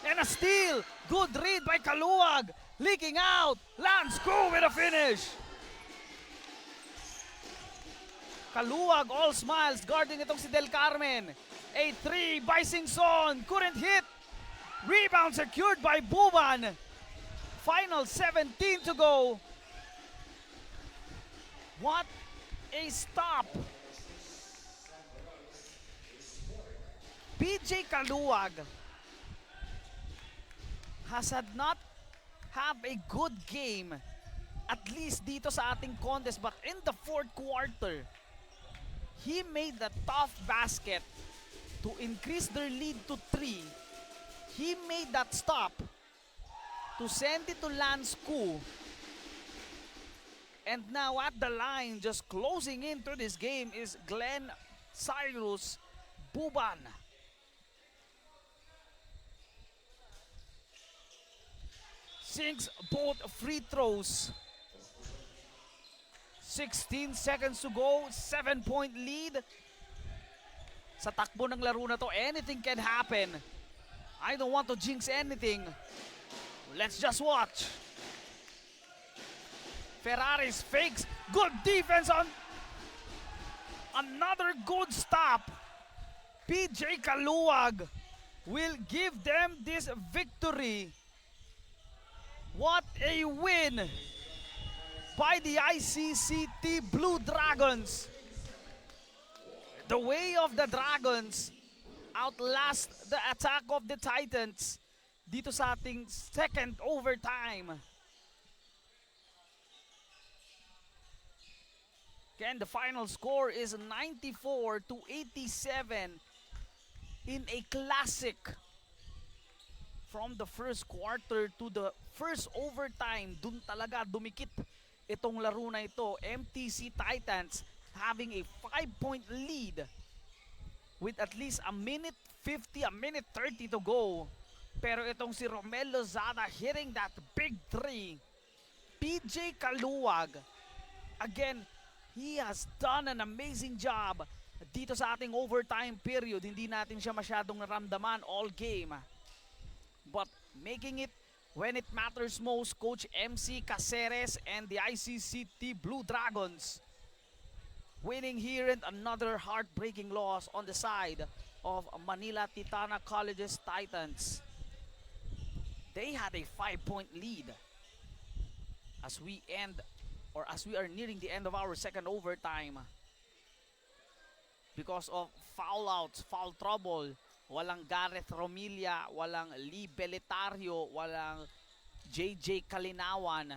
And a steal! Good read by Kaluwag! Leaking out! Lansco with a finish! Kaluwag all smiles guarding itong si Del Carmen. A 3 by Singson, couldn't hit. Rebound secured by Buban. Final 17 to go. What a stop. PJ Kaluwag has not have a good game, at least dito sa ating contest, but in the fourth quarter, he made the tough basket to increase their lead to 3. He made that stop to send it to Lansco. And now at the line, just closing into this game, is Glenn Cyrus Buban. Sinks both free throws. 16 seconds to go, 7-point lead. Sa takbo ng laro na to, anything can happen. I don't want to jinx anything. Let's just watch. Ferraris fakes. Good defense on another good stop. PJ Kaluwag will give them this victory. What a win by the ICCT Blue Dragons. The way of the Dragons outlast the attack of the Titans dito sa ating second overtime. Again, the final score is 94-87 in a classic. From the first quarter to the first overtime, dun talaga dumikit itong laro na ito. MTC Titans having a 5-point lead with at least a minute 50, a minute 30 to go. Pero itong si Romel Lozada hitting that big 3. PJ Kaluwag, again, he has done an amazing job dito sa ating overtime period. Hindi natin siya masyadong naramdaman all game. But making it when it matters most, Coach MC Caceres and the ICCT Blue Dragons winning here, and another heartbreaking loss on the side of Manila Titana College's Titans. They had a 5-point lead as we are nearing the end of our second overtime. Because of foul outs, foul trouble, walang Gareth Romilla, walang Lee Beletario, walang JJ Kalinawan.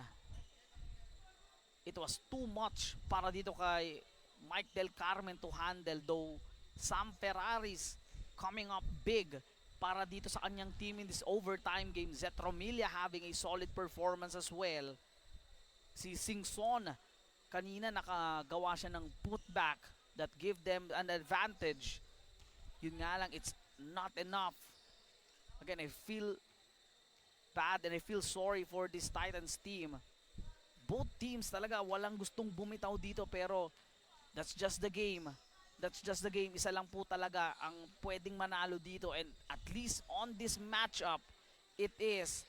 It was too much para dito kay Mike Del Carmen to handle, though Sam Ferraris coming up big para dito sa kanyang team in this overtime game. Zeth Romilla having a solid performance as well. Si Singson, kanina nakagawa siya ng putback that give them an advantage. Yun nga lang, it's not enough. Again, I feel bad and I feel sorry for this Titans team. Both teams talaga walang gustong bumitaw dito, pero that's just the game. That's just the game. Isa lang po talaga ang pwedeng manalo dito, and at least on this matchup, it is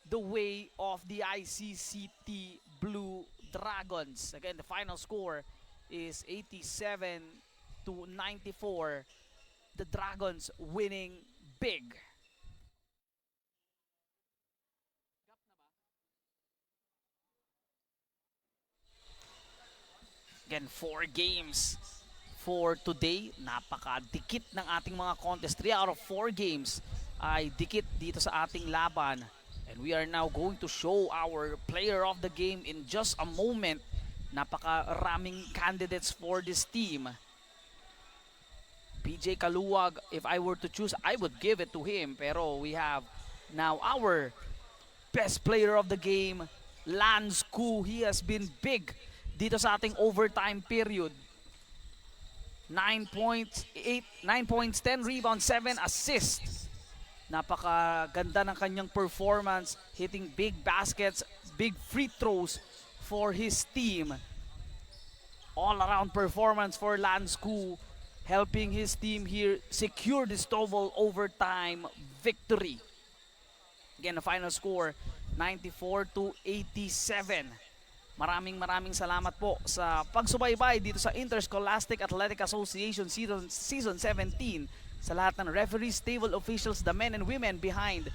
the way of the ICCT Blue Dragons. Again, the final score is 87-94. The Dragons winning big. Again, 4 games for today. Napakadikit ng ating mga contest. 3 out of 4 games ay dikit dito sa ating laban. And we are now going to show our player of the game in just a moment. Napakaraming candidates for this team. PJ Kaluwag, if I were to choose, I would give it to him. Pero we have now our best player of the game, Lance Koo. He has been big dito sa ating overtime period. 9 points, 9 points, 10 rebounds, 7 assists. Napakaganda ng kanyang performance, hitting big baskets, big free throws for his team. All-around performance for Lance Koo, helping his team here secure this double overtime victory. Again, the final score, 94-87. Maraming salamat po sa pagsubaybay dito sa Interscholastic Athletic Association Season 17, sa lahat ng referees, table officials, the men and women behind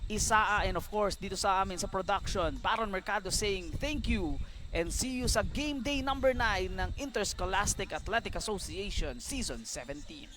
ISAA, and of course dito sa amin sa production, Baron Mercado, saying thank you and see you sa game day number 9 ng Interscholastic Athletic Association Season 17.